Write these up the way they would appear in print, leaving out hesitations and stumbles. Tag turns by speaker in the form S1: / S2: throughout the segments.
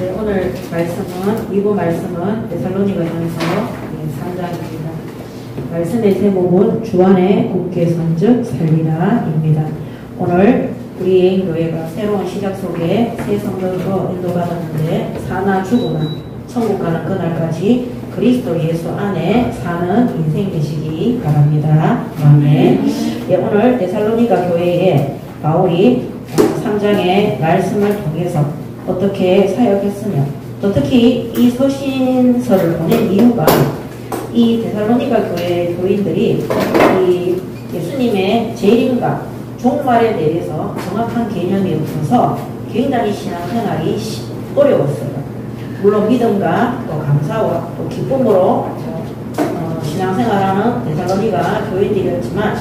S1: 네, 오늘 말씀은, 이부 말씀은 데살로니가전서 3장입니다. 말씀의 제목은 주 안에 굳게 선즉 살리라입니다. 오늘 우리 교회가 새로운 시작 속에 새 성도로 인도받았는데, 사나 죽으나 천국 가는 그날까지 그리스도 예수 안에 사는 인생 되시기 바랍니다. 아멘. 예, 오늘 데살로니가 교회에 바울이 3장의 말씀을 통해서 어떻게 사역했으며, 또 특히 이 서신서를 보낸 이유가 이 데살로니가 교회 교인들이 이 예수님의 재림과 종말에 대해서 정확한 개념이 없어서 굉장히 신앙생활이 어려웠어요. 물론 믿음과 또 감사와 또 기쁨으로 신앙생활하는 데살로니가 교인들이었지만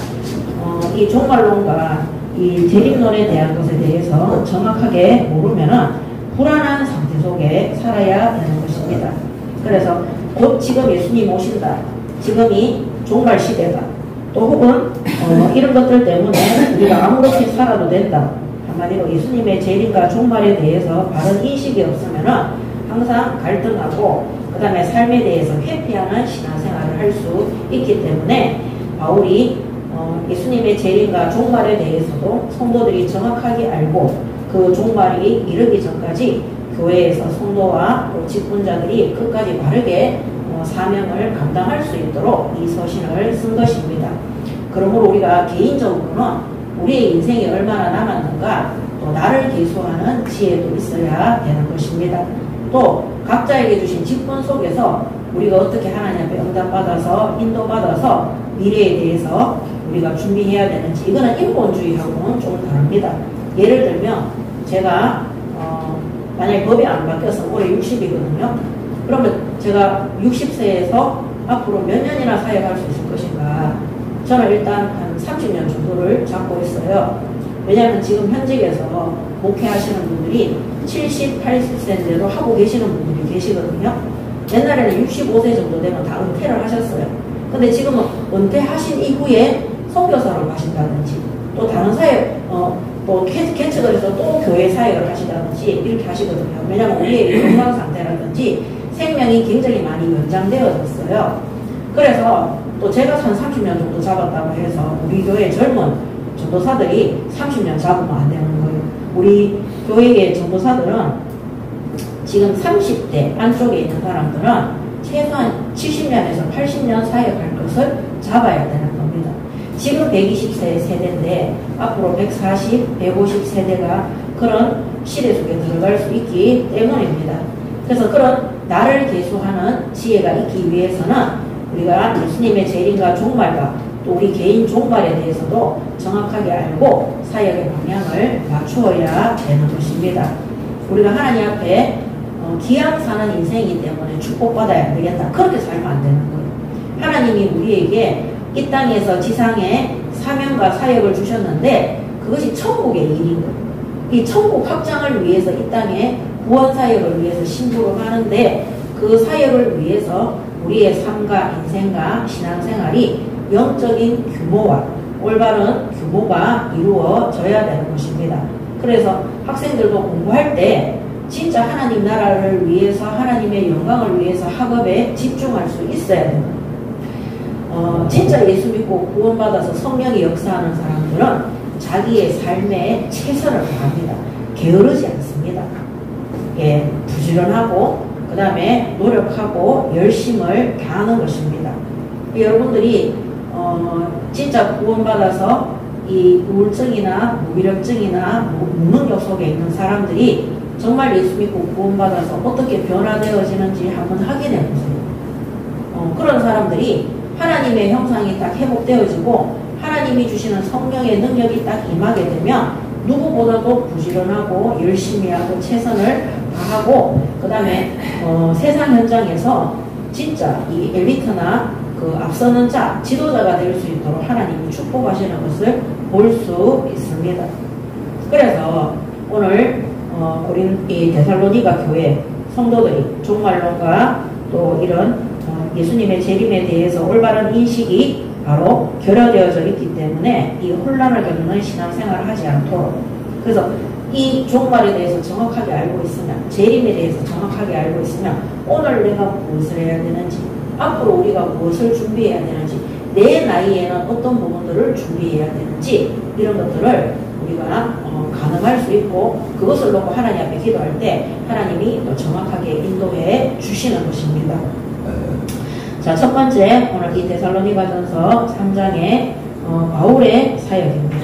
S1: 이 종말론과 이 재림론에 대한 것에 대해서 정확하게 모르면은 불안한 상태 속에 살아야 되는 것입니다. 그래서 곧 지금 예수님 오신다, 지금이 종말 시대다, 또 혹은 이런 것들 때문에 우리가 아무렇게 살아도 된다, 한마디로 예수님의 재림과 종말에 대해서 바른 인식이 없으면은 항상 갈등하고 그 다음에 삶에 대해서 회피하는 신앙생활을 할 수 있기 때문에 바울이 예수님의 재림과 종말에 대해서도 성도들이 정확하게 알고 그 종말이 이르기 전까지 교회에서 성도와 또 직분자들이 끝까지 바르게 사명을 감당할 수 있도록 이 서신을 쓴 것입니다. 그러므로 우리가 개인적으로는 우리의 인생이 얼마나 남았는가, 또 나를 계수하는 지혜도 있어야 되는 것입니다. 또 각자에게 주신 직분 속에서 우리가 어떻게 하나님 앞에 응답받아서 인도받아서 미래에 대해서 우리가 준비해야 되는지, 이거는 인본주의하고는 좀 다릅니다. 예를 들면 제가 만약에 법이 안 바뀌어서 올해 60이거든요. 그러면 제가 60세에서 앞으로 몇 년이나 사역할 수 있을 것인가. 저는 일단 한 30년 정도를 잡고 있어요. 왜냐하면 지금 현직에서 목회하시는 분들이 70, 80세인데도 하고 계시는 분들이 계시거든요. 옛날에는 65세 정도 되면 다 은퇴를 하셨어요. 근데 지금은 은퇴하신 이후에 선교사로 가신다든지, 또 다른 사역, 또 개척을 해서 또 교회 사역을 하시다든지 이렇게 하시거든요. 왜냐하면 우리의 건강 상태라든지 생명이 굉장히 많이 연장되어졌어요. 그래서 또 제가 한 30년 정도 잡았다고 해서 우리 교회 젊은 전도사들이 30년 잡으면 안 되는 거예요. 우리 교회의 전도사들은 지금 30대 안쪽에 있는 사람들은 최소한 70년에서 80년 사역할 것을 잡아야 되는 겁니다. 지금 120세 세대인데 앞으로 140, 150 세대가 그런 시대 속에 들어갈 수 있기 때문입니다. 그래서 그런 나를 계수하는 지혜가 있기 위해서는 우리가 예수님의 재림과 종말과 또 우리 개인 종말에 대해서도 정확하게 알고 사역의 방향을 맞추어야 되는 것입니다. 우리가 하나님 앞에 기양 사는 인생이기 때문에 축복받아야 되겠다, 그렇게 살면 안 되는 거예요. 하나님이 우리에게 이 땅에서 지상에 사명과 사역을 주셨는데 그것이 천국의 일인 거예요. 이 천국 확장을 위해서 이 땅에 구원 사역을 위해서 신부를 하는데, 그 사역을 위해서 우리의 삶과 인생과 신앙생활이 영적인 규모와 올바른 규모가 이루어져야 되는 것입니다. 그래서 학생들도 공부할 때 진짜 하나님 나라를 위해서, 하나님의 영광을 위해서 학업에 집중할 수 있어야 됩니다. 진짜 예수 믿고 구원받아서 성령이 역사하는 사람들은 자기의 삶에 최선을 다합니다. 게으르지 않습니다. 예, 부지런하고 그 다음에 노력하고 열심을 다하는 것입니다. 여러분들이 진짜 구원받아서 이 우울증이나 무기력증이나 무능력 속에 있는 사람들이 정말 예수 믿고 구원받아서 어떻게 변화되어지는지 한번 확인해 보세요. 그런 사람들이 하나님의 형상이 딱 회복되어지고 하나님이 주시는 성령의 능력이 딱 임하게 되면 누구보다도 부지런하고 열심히 하고 최선을 다하고, 그 다음에 세상 현장에서 진짜 이 엘리트나 그 앞서는 자, 지도자가 될 수 있도록 하나님이 축복하시는 것을 볼 수 있습니다. 그래서 오늘 이 데살로니가 교회 성도들이 종말론과 또 이런 예수님의 재림에 대해서 올바른 인식이 바로 결여되어져 있기 때문에 이 혼란을 겪는 신앙생활을 하지 않도록, 그래서 이 종말에 대해서 정확하게 알고 있으면, 재림에 대해서 정확하게 알고 있으면 오늘 내가 무엇을 해야 되는지, 앞으로 우리가 무엇을 준비해야 되는지, 내 나이에는 어떤 부분들을 준비해야 되는지, 이런 것들을 우리가 가능할 수 있고, 그것을 놓고 하나님 앞에 기도할 때 하나님이 또 정확하게 인도해 주시는 것입니다. 자, 첫 번째, 오늘 이 데살로니가전서 3장의 바울의 사역입니다.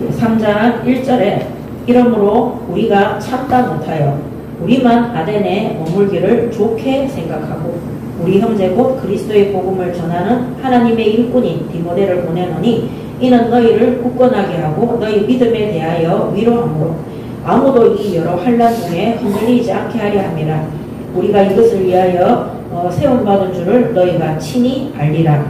S1: 네, 3장 1절에 이러므로 우리가 참다 못하여 우리만 아덴에 머물기를 좋게 생각하고 우리 형제 곧 그리스도의 복음을 전하는 하나님의 일꾼인 디모데를 보내노니 이는 너희를 굳건하게 하고 너희 믿음에 대하여 위로하므로 아무도 이 여러 환난 중에 흔들리지 않게 하려 함이라. 우리가 이것을 위하여 세움받은 줄을 너희가 친히 알리라.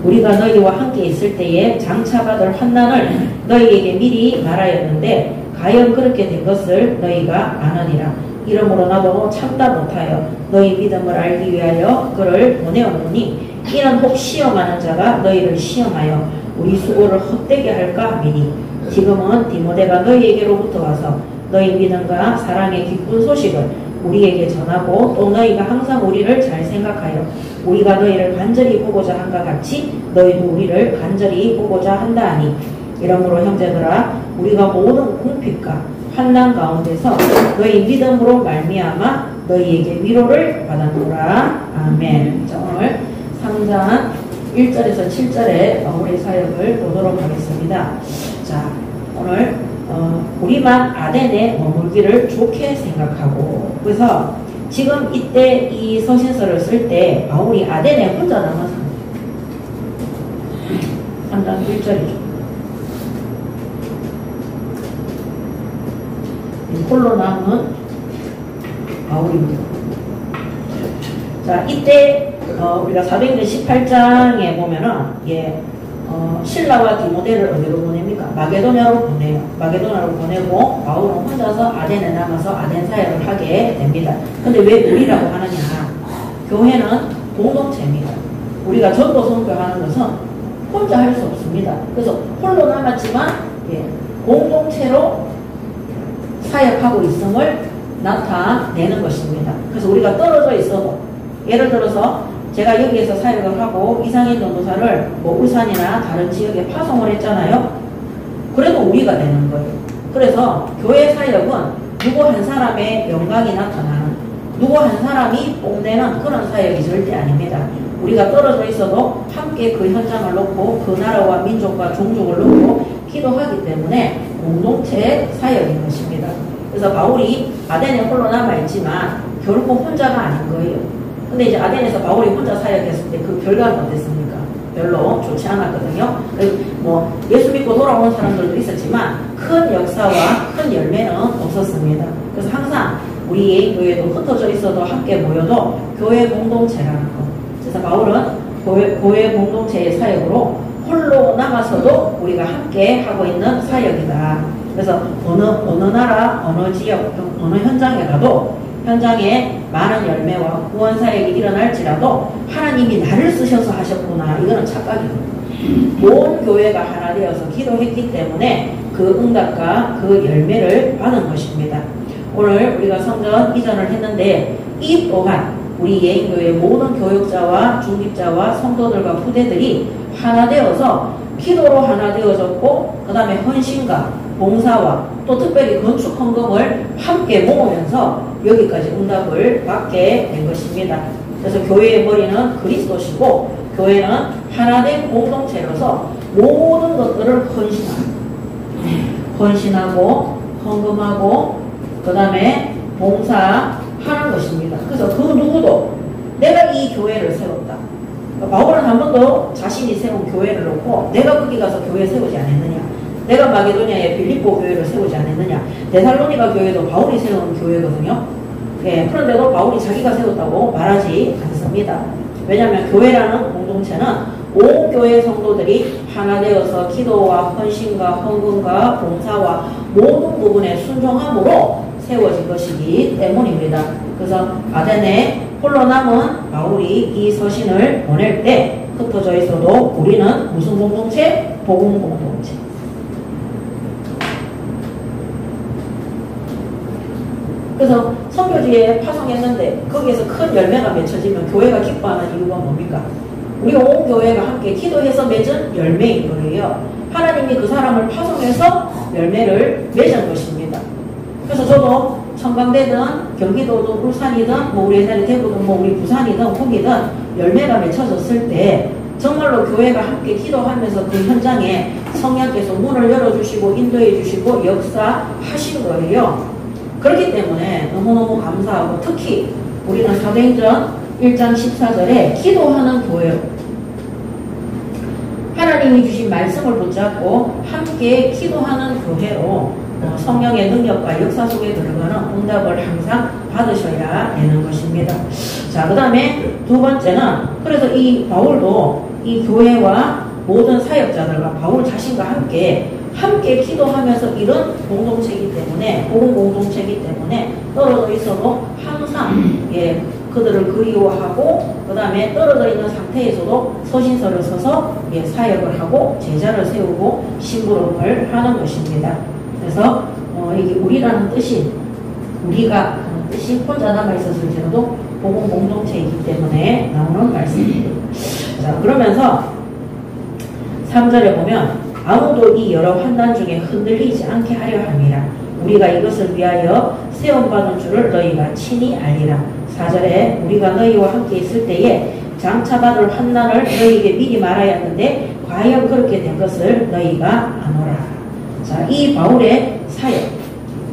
S1: 우리가 너희와 함께 있을 때에 장차받을 환난을 너희에게 미리 말하였는데 과연 그렇게 된 것을 너희가 아느니라. 이러므로 나도 참다 못하여 너희 믿음을 알기 위하여 그를 보내었노니 이는 혹 시험하는 자가 너희를 시험하여 우리 수고를 헛되게 할까 하미니 지금은 디모데가 너희에게로부터 와서 너희 믿음과 사랑의 기쁜 소식을 우리에게 전하고 또 너희가 항상 우리를 잘 생각하여 우리가 너희를 간절히 보고자 한과 같이 너희도 우리를 간절히 보고자 한다 하니 이러므로 형제들아 우리가 모든 궁핍과 환난 가운데서 너희 믿음으로 말미암아 너희에게 위로를 받았노라. 아멘. 자, 오늘 3장 1절에서 7절의 바울의 사역을 보도록 하겠습니다. 자, 오늘 우리만 아덴에 머물기를 좋게 생각하고, 그래서 지금 이때 이 서신서를 쓸 때 바울이 아덴에 혼자 남아서 3장 1절이죠. 홀로 남은 바울입니다. 자, 이때 우리가 418장에 보면은 실라와 디모데를 어디로 보냅니까? 마게도냐로 보내요. 마게도냐로 보내고 바울은 혼자서 아덴에 남아서 아덴 사역을 하게 됩니다. 근데 왜 우리라고 하느냐? 교회는 공동체입니다. 우리가 전도 선교하는 것은 혼자 할 수 없습니다. 그래서 홀로 남았지만 공동체로 사역하고 있음을 나타내는 것입니다. 그래서 우리가 떨어져 있어도, 예를 들어서 제가 여기에서 사역을 하고 이상인 전도사를 울산이나 다른 지역에 파송을 했잖아요. 그래도 우리가 되는 거예요. 그래서 교회 사역은 누구 한 사람의 영광이 나타나는, 누구 한 사람이 뽐내는 그런 사역이 절대 아닙니다. 우리가 떨어져 있어도 함께 그 현장을 놓고 그 나라와 민족과 종족을 놓고 기도하기 때문에 공동체 사역인 것입니다. 그래서 바울이 아덴에 홀로 남아있지만 결코 혼자가 아닌 거예요. 근데 이제 아덴에서 바울이 혼자 사역했을 때 그 결과는 어땠습니까? 별로 좋지 않았거든요. 예수 믿고 돌아오는 사람들도 있었지만 큰 역사와 큰 열매는 없었습니다. 그래서 항상 우리 예인교회도 흩어져 있어도 함께 모여도 교회 공동체라는 거. 그래서 바울은 교회 공동체의 사역으로 홀로 남아서도 우리가 함께 하고 있는 사역이다. 그래서 어느 나라, 어느 지역, 어느 현장에 가도 현장에 많은 열매와 구원 사역이 일어날지라도 하나님이 나를 쓰셔서 하셨구나. 이거는 착각이에요. 온 교회가 하나 되어서 기도했기 때문에 그 응답과 그 열매를 받은 것입니다. 오늘 우리가 성전 이전을 했는데 이 또한 우리 예인교회 모든 교육자와 중직자와 성도들과 후대들이 하나 되어서 기도로 하나 되어졌고, 그 다음에 헌신과 봉사와 또 특별히 건축 헌금을 함께 모으면서 여기까지 응답을 받게 된 것입니다. 그래서 교회의 머리는 그리스도시고 교회는 하나된 공동체로서 모든 것들을 헌신하고 헌금하고 그 다음에 봉사하는 것입니다. 그래서 그 누구도 내가 이 교회를 세웠다. 바울은 한 번도 자신이 세운 교회를 놓고 내가 거기 가서 교회 세우지 않았느냐, 내가 마게도냐에 빌립보 교회를 세우지 않았느냐, 데살로니가 교회도 바울이 세운 교회거든요. 그런데도 바울이 자기가 세웠다고 말하지 않습니다. 왜냐하면 교회라는 공동체는 온 교회 성도들이 하나 되어서 기도와 헌신과 헌금과 봉사와 모든 부분에 순종함으로 세워진 것이기 때문입니다. 그래서 아덴에 홀로 남은 바울이 이 서신을 보낼 때 흩어져 있어도 우리는 무슨 공동체? 복음 공동체. 그래서 선교지에 파송했는데 거기에서 큰 열매가 맺혀지면 교회가 기뻐하는 이유가 뭡니까? 우리 온 교회가 함께 기도해서 맺은 열매인 거예요. 하나님이 그 사람을 파송해서 열매를 맺은 것입니다. 그래서 저도 청강대든 경기도든 울산이든 뭐 우리 옛날에 대구든 뭐 우리 부산이든 거기든 열매가 맺혀졌을 때 정말로 교회가 함께 기도하면서 그 현장에 성령께서 문을 열어주시고 인도해 주시고 역사하신 거예요. 그렇기 때문에 너무너무 감사하고 특히 우리는 사도행전 1장 14절에 기도하는 교회, 하나님이 주신 말씀을 붙잡고 함께 기도하는 교회로 성령의 능력과 역사 속에 들어가는 응답을 항상 받으셔야 되는 것입니다. 자, 그 다음에 두 번째는 그래서 이 바울도 이 교회와 모든 사역자들과 바울 자신과 함께 기도하면서 이런 공동체이기 때문에 복음 공동체이기 때문에 떨어져 있어도 항상 그들을 그리워하고 그 다음에 떨어져 있는 상태에서도 서신서를 써서 사역을 하고 제자를 세우고 심부름을 하는 것입니다. 그래서 이게 우리라는 뜻이 우리가 하는 뜻이 혼자 남아있었을지라도 복음 공동체이기 때문에 나오는 말씀입니다. 자, 그러면서 3절에 보면 아무도 이 여러 환난 중에 흔들리지 않게 하려 함이라. 우리가 이것을 위하여 세움받은 줄을 너희가 친히 알리라. 4절에 우리가 너희와 함께 있을 때에 장차 받을 환난을 너희에게 미리 말하야 하는데 과연 그렇게 된 것을 너희가 아노라. 자, 이 바울의 사역,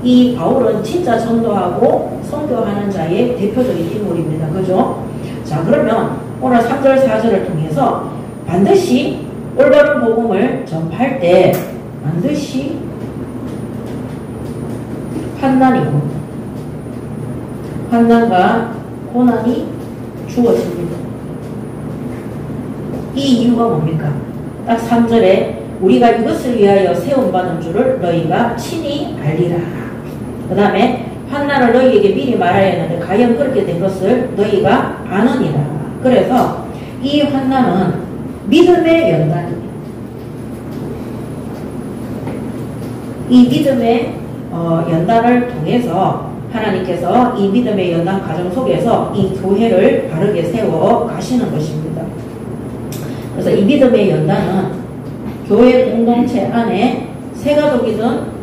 S1: 이 바울은 진짜 전도하고 선교하는 자의 대표적인 인물입니다. 그죠? 자, 그러면 오늘 3절 4절을 통해서 반드시 올바른 복음을 전파할 때 반드시 환난과 고난이 주어집니다. 이 이유가 뭡니까? 딱 3절에 우리가 이것을 위하여 세움받은 줄을 너희가 친히 알리라. 그 다음에 환난을 너희에게 미리 말하야 하는데 과연 그렇게 된 것을 너희가 아느니라. 그래서 이 환난은 믿음의 연단입니다. 이 믿음의 연단을 통해서 하나님께서 이 믿음의 연단 과정 속에서 이 교회를 바르게 세워 가시는 것입니다. 그래서 이 믿음의 연단은 교회 공동체 안에 세가족이든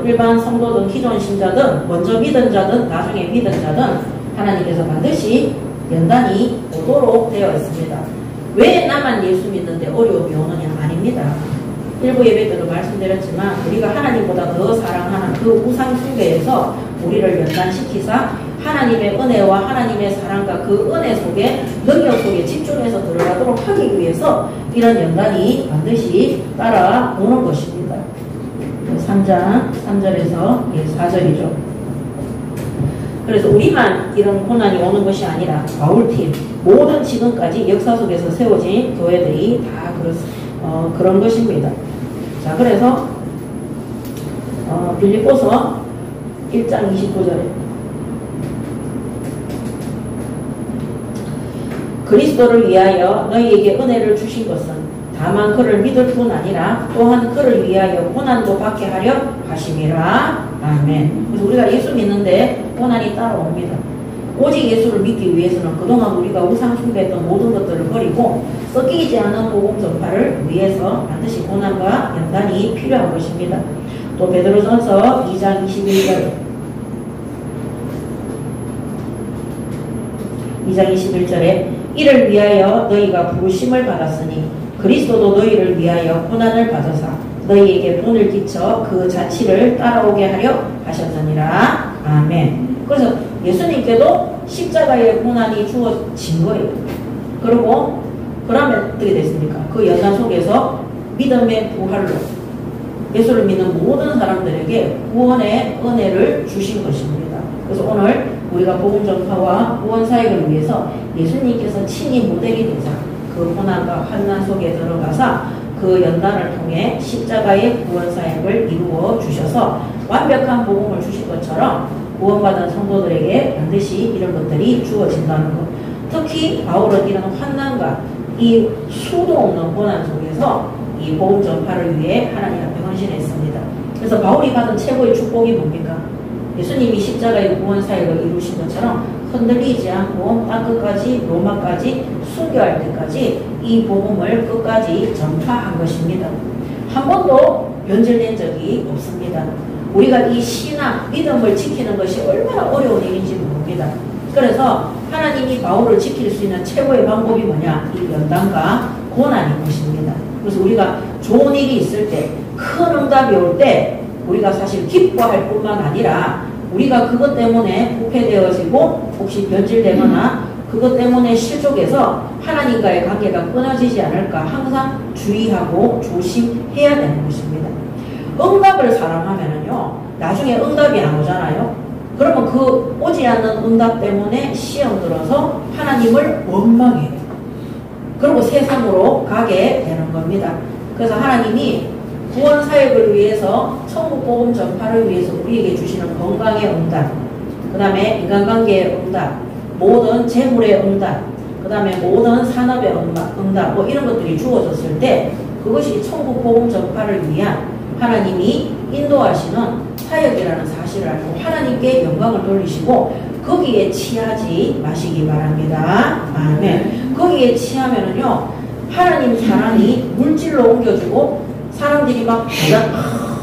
S1: 일반 성도든 기존 신자든 먼저 믿은 자든 나중에 믿은 자든 하나님께서 반드시 연단이 오도록 되어 있습니다. 왜 나만 예수 믿는데 어려움이 오느냐? 아닙니다. 일부 예배 때도 말씀드렸지만 우리가 하나님보다 더 사랑하는 그 우상 숭배에서 우리를 연단시키사 하나님의 은혜와 하나님의 사랑과 그 은혜 속에 능력 속에 집중해서 들어가도록 하기 위해서 이런 연단이 반드시 따라오는 것입니다. 3장 3절에서 4절이죠. 그래서 우리만 이런 고난이 오는 것이 아니라 바울팀 모든 지금까지 역사 속에서 세워진 교회들이 다 그런 것입니다. 자, 그래서 빌립보서 1장 29절에 그리스도를 위하여 너희에게 은혜를 주신 것은 다만 그를 믿을 뿐 아니라 또한 그를 위하여 고난도 받게 하려 하심이라. 아멘. 그래서 우리가 예수 믿는데 고난이 따라옵니다. 오직 예수를 믿기 위해서는 그동안 우리가 우상 숭배했던 모든 것들을 버리고 섞이지 않은 복음 전파를 위해서 반드시 고난과 연단이 필요한 것입니다. 또 베드로전서 2장 21절에 이를 위하여 너희가 부르심을 받았으니 그리스도도 너희를 위하여 고난을 받으사 너희에게 본을 끼쳐 그 자치를 따라오게 하려 하셨느니라. 아멘. 그래서 예수님께도 십자가의 고난이 주어진 거예요. 그리고 그러면 어떻게 됐습니까? 그 연단 속에서 믿음의 부활로 예수를 믿는 모든 사람들에게 구원의 은혜를 주신 것입니다. 그래서 오늘 우리가 복음 전파와 구원 사역을 위해서 예수님께서 친히 모델이 되자 그 고난과 환난 속에 들어가서 그 연단을 통해 십자가의 구원 사역을 이루어 주셔서 완벽한 복음을 주신 것처럼 구원받은 성도들에게 반드시 이런 것들이 주어진다는 것. 특히 바울은 이런 환난과 이 수도 없는 고난 속에서 이 복음 전파를 위해 하나님 앞에 헌신했습니다. 그래서 바울이 받은 최고의 축복이 뭡니까? 예수님이 십자가의 구원 사역을 이루신 것처럼 흔들리지 않고 땅끝까지 로마까지 순교할 때까지 이 복음을 끝까지 전파한 것입니다. 한 번도 변질된 적이 없습니다. 우리가 이 신앙, 믿음을 지키는 것이 얼마나 어려운 일인지 모릅니다. 그래서 하나님이 바울을 지킬 수 있는 최고의 방법이 뭐냐? 이 연단과 고난인 것입니다. 그래서 우리가 좋은 일이 있을 때, 큰 응답이 올 때 우리가 사실 기뻐할 뿐만 아니라 우리가 그것 때문에 부패되어지고 혹시 변질되거나 그것 때문에 실족해서 하나님과의 관계가 끊어지지 않을까 항상 주의하고 조심해야 되는 것입니다. 응답을 사랑하면은요, 나중에 응답이 안 오잖아요. 그러면 그 오지 않는 응답 때문에 시험 들어서 하나님을 원망해요. 그리고 세상으로 가게 되는 겁니다. 그래서 하나님이 구원 사역을 위해서 천국 복음 전파를 위해서 우리에게 주시는 건강의 응답, 그 다음에 인간관계의 응답, 모든 재물의 응답, 그 다음에 모든 산업의 응답, 뭐 이런 것들이 주어졌을 때 그것이 천국 복음 전파를 위한 하나님이 인도하시는 사역이라는 사실을 알고 하나님께 영광을 돌리시고 거기에 취하지 마시기 바랍니다. 아멘. 거기에 취하면은요, 하나님 사랑이 물질로 옮겨주고 사람들이 막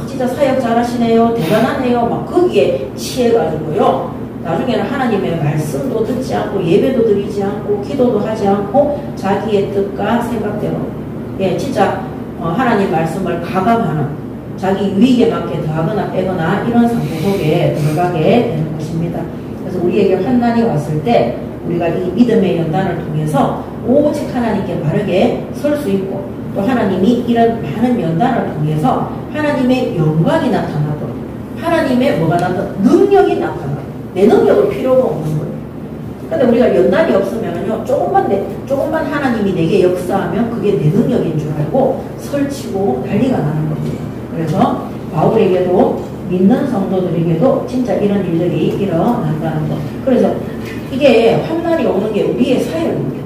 S1: 진짜 사역 잘하시네요, 대단하네요, 막 거기에 취해가지고요, 나중에는 하나님의 말씀도 듣지 않고 예배도 드리지 않고 기도도 하지 않고 자기의 뜻과 생각대로 진짜 하나님 말씀을 가감하는, 자기 유익에 맞게 더하거나 빼거나 이런 상태 속에 들어가게 되는 것입니다. 그래서 우리에게 환난이 왔을 때 우리가 이 믿음의 연단을 통해서 오직 하나님께 바르게 설 수 있고, 또 하나님이 이런 많은 연단을 통해서 하나님의 영광이 나타나도록, 하나님의 뭐가 나타나도록, 능력이 나타나도록, 내 능력은 필요가 없는 거예요. 근데 우리가 연단이 없으면요, 조금만 하나님이 내게 역사하면 그게 내 능력인 줄 알고 설치고 난리가 나는 겁니다. 그래서 바울에게도 믿는 성도들에게도 진짜 이런 일들이 일어난다는 것. 그래서 이게 환난이 오는 게 우리의 사역입니다.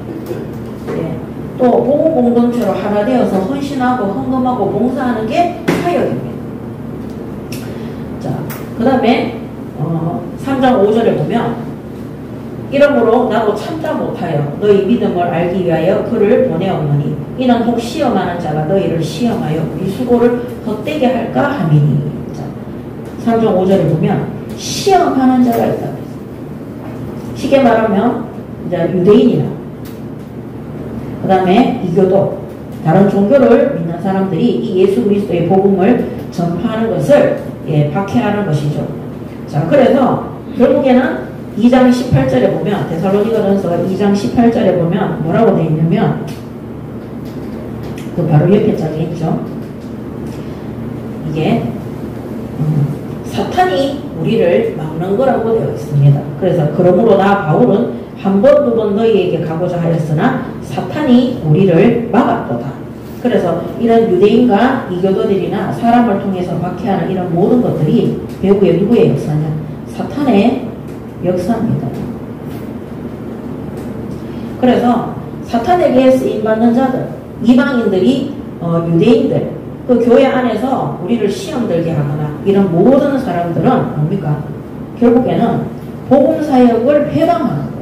S1: 또 복음 공동체로 하나 되어서 헌신하고 헌금하고 봉사하는 게 사역입니다. 자, 그 다음에 3장 5절에 보면, 이러므로 나도 참다 못하여 너희 믿음을 알기 위하여 그를 보내었노니 이는 혹 시험하는 자가 너희를 시험하여 이 수고를 헛되게 할까 함이니. 자, 3장 5절에 보면 시험하는 자가 있다. 쉽게 말하면 이제 유대인이나 그 다음에 이교도, 다른 종교를 믿는 사람들이 이 예수 그리스도의 복음을 전파하는 것을 박해하는 것이죠. 자, 그래서 결국에는 2장 18절에 보면, 데살로니가전서 2장 18절에 보면 뭐라고 되어 있냐면, 그 바로 옆에 장에 있죠. 이게 사탄이 우리를 막는 거라고 되어 있습니다. 그래서 그러므로 나 바울은 한 번, 두 번 너희에게 가고자 하였으나 사탄이 우리를 막았도다. 그래서 이런 유대인과 이교도들이나 사람을 통해서 박해하는 이런 모든 것들이 결국에 누구의 역사냐? 사탄의 역사입니다. 그래서 사탄에게 쓰임받는 자들, 이방인들이 유대인들, 그 교회 안에서 우리를 시험 들게 하거나 이런 모든 사람들은 뭡니까? 결국에는 복음 사역을 회방하는 거예요.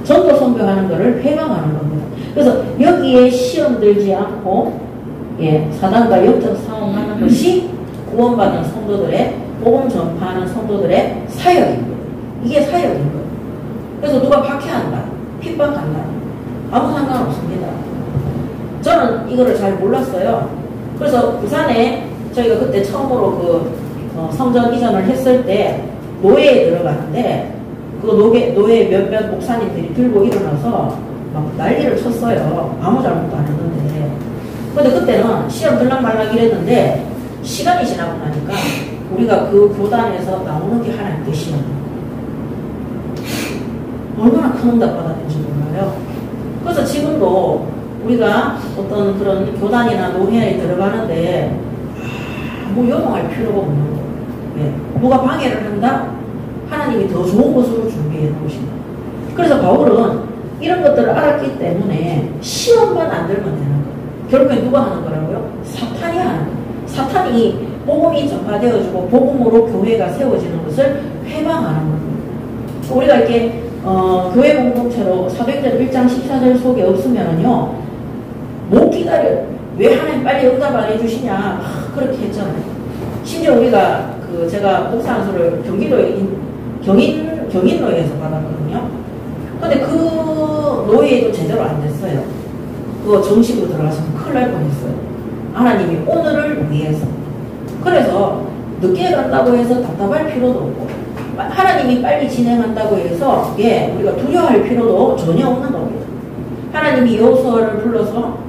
S1: 전도 선교하는 것을 회방하는 겁니다. 그래서 여기에 시험 들지 않고 사단과 역적 싸움하는 것이 구원받은 성도들의, 복음 전파하는 성도들의 사역입니다. 이게 사역인 거예요. 그래서 누가 박해한다, 핍박한다, 아무 상관없습니다. 저는 이거를 잘 몰랐어요. 그래서 부산에 저희가 그때 처음으로 그 성전 이전을 했을 때 노예에 들어갔는데, 그 노예 몇몇 목사님들이 들고 일어나서 막 난리를 쳤어요. 아무 잘못도 안 했는데. 근데 그때는 시험 들락말락 이랬는데, 시간이 지나고 나니까 우리가 그 교단에서 나오는 게 하나님 뜻이에요. 얼마나 큰 응답 받았는지 몰라요. 그래서 지금도 우리가 어떤 그런 교단이나 노회에 들어가는데 아무 요동할 필요가 없는 거예요. 누가 방해를 한다? 하나님이 더 좋은 것으로 준비해 놓으신다. 그래서 바울은 이런 것들을 알았기 때문에 시험만 안 들면 되는 거예요. 결국엔 누가 하는 거라고요? 사탄이 하는 거예요. 사탄이 복음이 전파되어지고 복음으로 교회가 세워지는 것을 회방하는 겁니다. 우리가 이렇게 교회 공동체로 사도행전 1장 14절 속에 없으면은요 못 기다려요. 왜 하나님 빨리 응답 안 해주시냐 그렇게 했잖아요. 심지어 우리가 제가 목사 안수를 경기도에 경인노예에서 받았거든요. 근데 그 노예도 제대로 안 됐어요. 그거 정식으로 들어가시면 큰일 날 뻔했어요. 하나님이 오늘을 위해서. 그래서 늦게 간다고 해서 답답할 필요도 없고 하나님이 빨리 진행한다고 해서 우리가 두려워할 필요도 전혀 없는 겁니다. 하나님이 여호수아를 불러서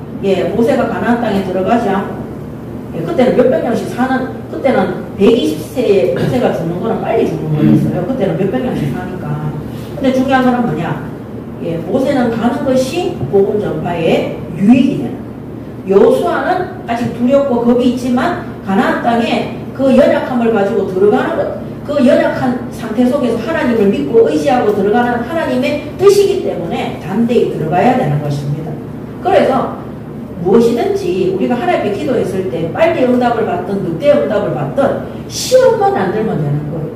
S1: 모세가 가나안 땅에 들어가지 않고 그때는 몇백 년씩 사는 그때는 120세에 모세가 죽는 거는 빨리 죽는 거였어요. 그때는 몇백 년씩 사니까. 근데 중요한 거는 뭐냐? 모세는 가는 것이 복음 전파의 유익이 되는. 여호수아는 아직 두렵고 겁이 있지만 가나안 땅에 그 연약함을 가지고 들어가는 것. 그 연약한 상태 속에서 하나님을 믿고 의지하고 들어가는 하나님의 뜻이기 때문에 담대히 들어가야 되는 것입니다. 그래서 무엇이든지 우리가 하나님 앞에 기도했을 때 빨리 응답을 받든 늦게 응답을 받든 시험만 안 들면 되는 거예요.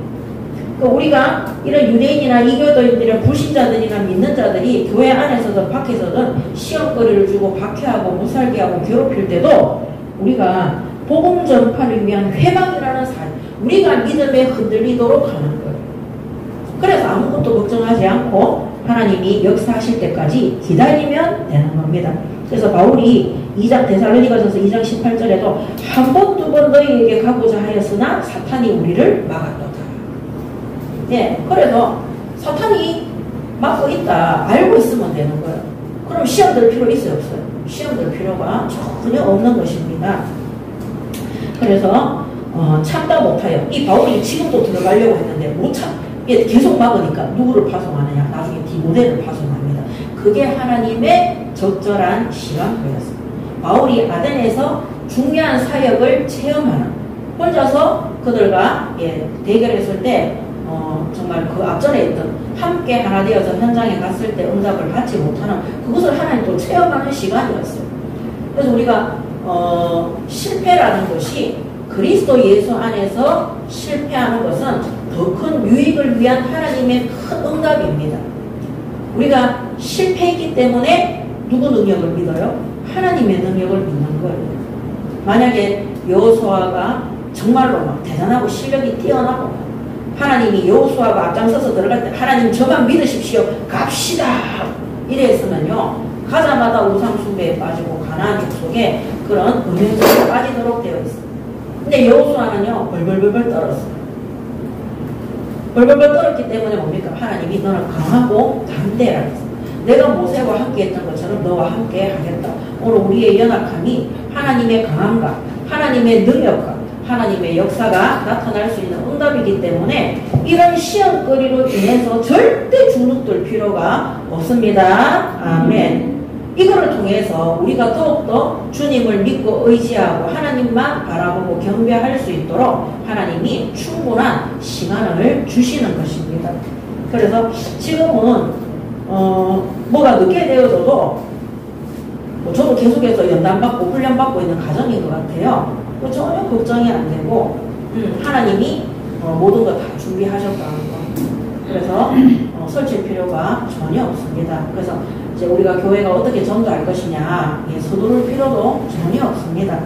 S1: 그러니까 우리가 이런 유대인이나 이교도인들이나 불신자들이나 믿는 자들이 교회 안에서든 밖에서든 시험거리를 주고 박해하고 못살게 하고 괴롭힐 때도 우리가 복음 전파를 위한 회방이라는 삶, 우리가 믿음에 흔들리도록 하는 거예요. 그래서 아무것도 걱정하지 않고 하나님이 역사하실 때까지 기다리면 되는 겁니다. 그래서 바울이 2장 데살로니가전서 2장 18절에도 한 번 두 번 너희에게 가고자 하였으나 사탄이 우리를 막았도다. 그래서 사탄이 막고 있다 알고 있으면 되는 거예요. 그럼 시험 들 필요 있어요 없어요? 시험 들 필요가 전혀 없는 것입니다. 그래서 참다 못하여 이 바울이 지금도 들어가려고 했는데 못 참. 계속 막으니까 누구를 파송하느냐? 나중에 디모데를 파송합니다. 그게 하나님의 적절한 시간표였습니다. 바울이 아덴에서 중요한 사역을 체험하는 혼자서 그들과 대결했을 때 정말 그 앞전에 있던 함께 하나 되어서 현장에 갔을 때 응답을 받지 못하는 그것을 하나님 또 체험하는 시간이었어요. 그래서 우리가 실패라는 것이 그리스도 예수 안에서 실패하는 것은 더 큰 유익을 위한 하나님의 큰 응답입니다. 우리가 실패했기 때문에 누구 능력을 믿어요? 하나님의 능력을 믿는 거예요. 만약에 여호수아가 정말로 막 대단하고 실력이 뛰어나고 하나님이 여호수아가 앞장서서 들어갈 때 하나님 저만 믿으십시오. 갑시다. 이랬으면요. 가자마자 우상숭배에 빠지고 가나안 족속에 그런 음행성에 빠지도록 되어 있어요. 근데 여호수아는요. 벌벌벌벌 떨었어요. 벌벌벌 떨었기 때문에 뭡니까? 하나님이 너는 강하고 담대하라 했어요. 내가 모세와 함께 했던 것처럼 너와 함께 하겠다. 오늘 우리의 연약함이 하나님의 강함과 하나님의 능력과 하나님의 역사가 나타날 수 있는 응답이기 때문에 이런 시험거리로 인해서 절대 주눅들 필요가 없습니다. 아멘. 이거를 통해서 우리가 더욱더 주님을 믿고 의지하고 하나님만 바라보고 경배할 수 있도록 하나님이 충분한 시간을 주시는 것입니다. 그래서 지금은 뭐가 늦게 되어져도 저도 계속해서 연단받고 훈련받고 있는 가정인 것 같아요. 전혀 걱정이 안 되고 하나님이 모든 거 다 준비하셨다는 거. 그래서 설칠 필요가 전혀 없습니다. 그래서 이제 우리가 교회가 어떻게 전도할 것이냐 서두를 필요도 전혀 없습니다.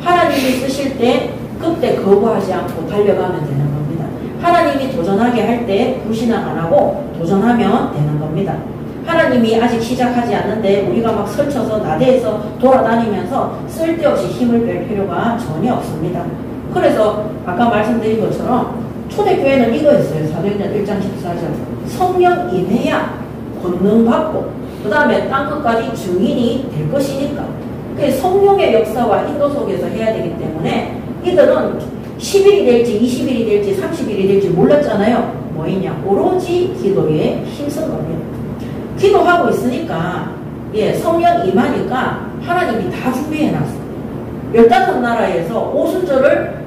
S1: 하나님이 쓰실 때 그때 거부하지 않고 달려가면 되는 겁니다. 하나님이 도전하게 할 때 불신앙 안 하고 도전하면 되는 겁니다. 하나님이 아직 시작하지 않는데 우리가 막 설쳐서 나대에서 돌아다니면서 쓸데없이 힘을 뺄 필요가 전혀 없습니다. 그래서 아까 말씀드린 것처럼 초대교회는 이거였어요. 사도행전 1장 14절 성령 임해야 권능받고 그 다음에 땅끝까지 증인이 될 것이니까 성령의 역사와 인도 속에서 해야 되기 때문에 이들은 10일이 될지 20일이 될지 30일이 될지 몰랐잖아요. 뭐있냐? 오로지 기도에 힘쓴 겁니다. 기도하고 있으니까 성령 임하니까 하나님이 다 준비해놨어요. 15나라에서 오순절을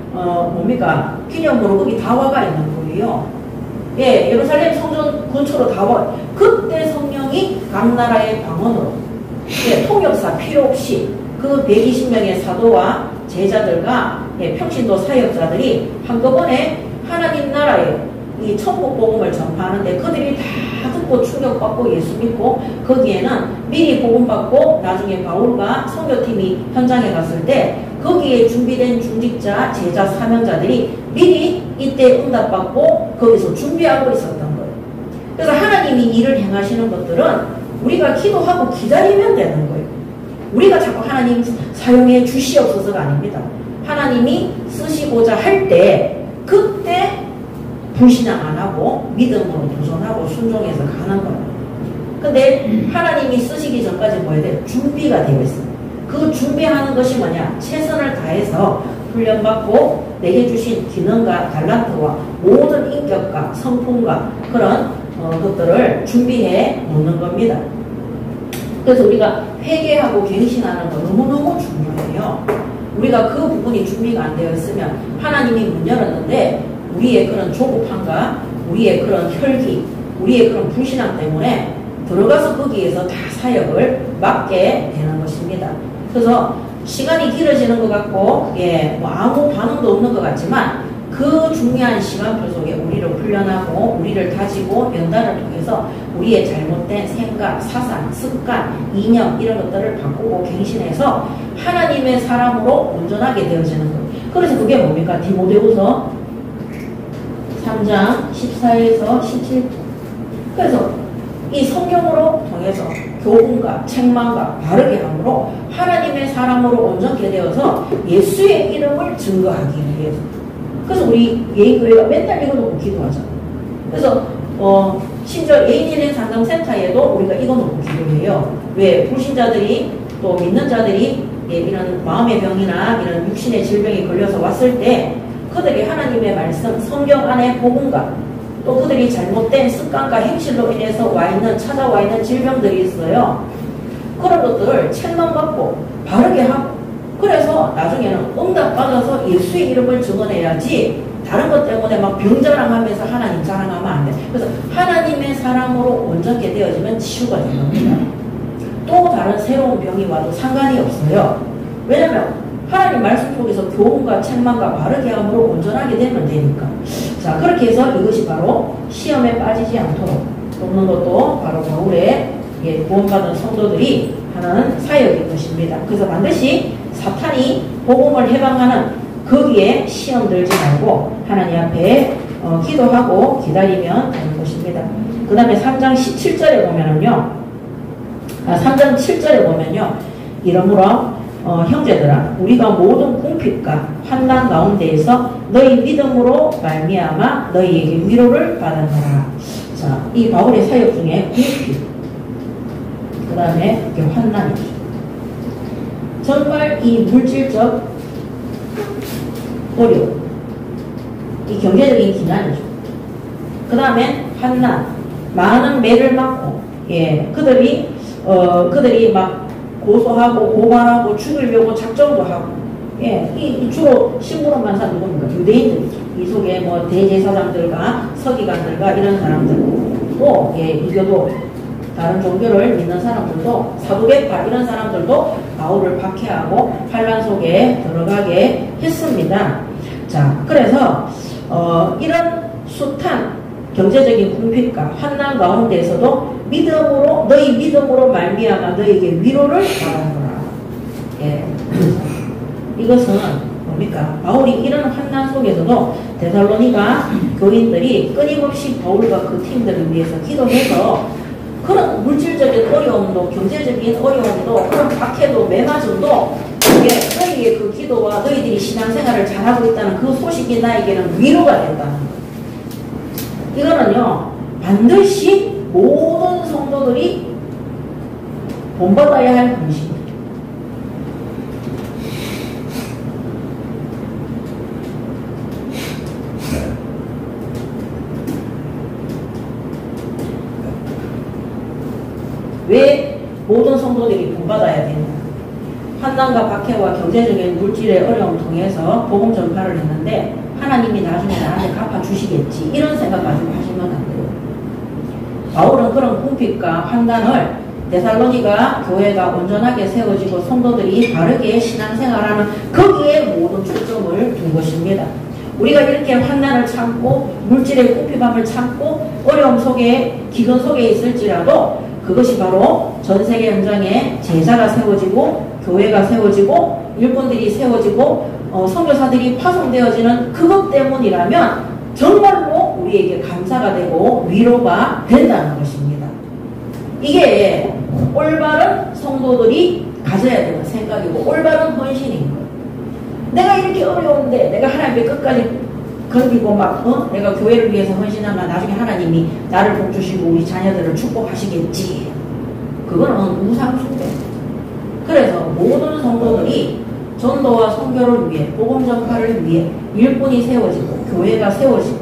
S1: 기념으로 거기 다 와가 있는 거예요. 예, 예루살렘 성전 근처로 다 와. 그때 성령이 각 나라의 방언으로, 예, 통역사 필요 없이 그 120명의 사도와 제자들과, 예, 평신도 사역자들이 한꺼번에 하나님 나라에 이 천국 복음을 전파하는데 그들이 다 듣고 충격받고 예수 믿고, 거기에는 미리 복음 받고 나중에 바울과 선교팀이 현장에 갔을 때 거기에 준비된 중직자, 제자, 사명자들이 미리 이때 응답받고 거기서 준비하고 있었던 거예요. 그래서 하나님이 일을 행하시는 것들은 우리가 기도하고 기다리면 되는 거예요. 우리가 자꾸 하나님 사용해 주시옵소서가 아닙니다. 하나님이 쓰시고자 할 때 그때 불신앙 안 하고 믿음으로 도전하고 순종해서 가는 거예요. 근데 하나님이 쓰시기 전까지 뭐 해야 돼요? 준비가 되어 있어요. 그 준비하는 것이 뭐냐? 최선을 다해서 훈련받고 내게 주신 기능과 달란트와 모든 인격과 성품과 그런 것들을 준비해 놓는 겁니다. 그래서 우리가 회개하고 갱신하는 거 너무너무 중요해요. 우리가 그 부분이 준비가 안 되어 있으면 하나님이 문 열었는데 우리의 그런 조급함과 우리의 그런 혈기, 우리의 그런 불신앙 때문에 들어가서 거기에서 다 사역을 맡게 되는 것입니다. 그래서 시간이 길어지는 것 같고, 예, 뭐 아무 반응도 없는 것 같지만 그 중요한 시간표 속에 우리를 훈련하고 우리를 다지고 연단을 통해서 우리의 잘못된 생각, 사상, 습관, 이념 이런 것들을 바꾸고 갱신해서 하나님의 사람으로 온전하게 되어지는 거예요. 그래서 그게 뭡니까? 디모데후서 3장 14에서 17절. 그래서 이 성경으로 통해서 교훈과 책망과 바르게 함으로 하나님의 사람으로 온전케 되어서 예수의 이름을 증거하기 위해서. 그래서 우리 예인교회가 맨날 이거 놓고 기도하잖아요. 그래서 심지어 예인일행 상담센터에도 우리가 이거 놓고 기도해요. 왜? 불신자들이 또 믿는 자들이, 예, 이런 마음의 병이나 이런 육신의 질병이 걸려서 왔을 때 그들이 하나님의 말씀, 성경 안의 복음과 또 그들이 잘못된 습관과 행실로 인해서 찾아와 있는 질병들이 있어요. 그런 것들을 책망받고 바르게 하고, 그래서 나중에는 응답받아서 예수의 이름을 증언해야지 다른 것 때문에 막 병자랑하면서 하나님 자랑하면 안 돼. 그래서 하나님의 사람으로 온전케 되어지면 치유가 되는 겁니다. 또 다른 새로운 병이 와도 상관이 없어요. 왜냐면 하나님 말씀 속에서 교훈과 책망과 바르게 함으로 온전하게 되면 되니까. 자, 그렇게 해서 이것이 바로 시험에 빠지지 않도록 돕는 것도 바로 바울의, 예, 구원받은 성도들이 하는 사역일 것입니다. 그래서 반드시 사탄이 복음을 해방하는 거기에 시험 들지 말고 하나님 앞에 기도하고 기다리면 되는 것입니다. 그 다음에 3장 17절에 보면은요, 3장 7절에 보면요, 이러므로 형제들아, 우리가 모든 궁핍과 환난 가운데에서 너희 믿음으로 말미암아 너희에게 위로를 받았노라. 자, 이 바울의 사역 중에 궁핍, 그 다음에 환난이죠. 정말 이 물질적 어려움, 이 경제적인 기난이죠. 그 다음에 환난, 많은 매를 맞고, 예, 그들이 막 고소하고 고발하고 죽이려고 작정도 하고, 예, 이 주로 신부로만 사는 겁니다. 유대인들이죠. 이 속에 뭐 대제사장들과 서기관들과 이런 사람들, 또, 예, 이교도 다른 종교를 믿는 사람들도, 사두개파 이런 사람들도 바울을 박해하고 환난 속에 들어가게 했습니다. 자, 그래서 이런 숱한 경제적인 궁핍과 환난 가운데에서도 믿음으로, 너희 믿음으로 말미암아 너희에게 위로를 받아노라. 예. 이것은 뭡니까? 바울이 이런 환난 속에서도 데살로니가 교인들이 끊임없이 바울과 그 팀들을 위해서 기도해서 그런 물질적인 어려움도, 경제적인 어려움도, 그런 박해도, 매맞음도, 너희의 그 기도와 너희들이 신앙생활을 잘하고 있다는 그 소식이 나에게는 위로가 된다는 거예요. 이거는요, 반드시 모든 성도들이 본받아야 할 분식입니다. 왜 모든 성도들이 본받아야 되냐? 환난과 박해와 경제적인 물질의 어려움 통해서 복음 전파를 했는데 하나님이 나중에 나한테 갚아주시겠지. 이런 생각 가지고 하시면 안 돼요. 바울은 그런 궁핍과 환난을 데살로니가 교회가 온전하게 세워지고 성도들이 바르게 신앙생활하는 거기에 모든 초점을 둔 것입니다. 우리가 이렇게 환난을 참고 물질의 궁핍함을 참고 어려움 속에 기근 속에 있을지라도 그것이 바로 전 세계 현장에 제자가 세워지고 교회가 세워지고 일꾼들이 세워지고 선교사들이 파송되어지는 그것 때문이라면 정말로 우리에게 감사가 되고 위로가 된다는 것입니다. 이게 올바른 성도들이 가져야 되는 생각이고 올바른 헌신인 거예요. 내가 이렇게 어려운데 내가 하나님께 끝까지 건기고 막 내가 교회를 위해서 헌신하면 나중에 하나님이 나를 복 주시고 우리 자녀들을 축복하시겠지. 그거는 우상숭배. 그래서 모든 성도들이 전도와 선교를 위해 복음 전파를 위해 일꾼이 세워지고 교회가 세워지고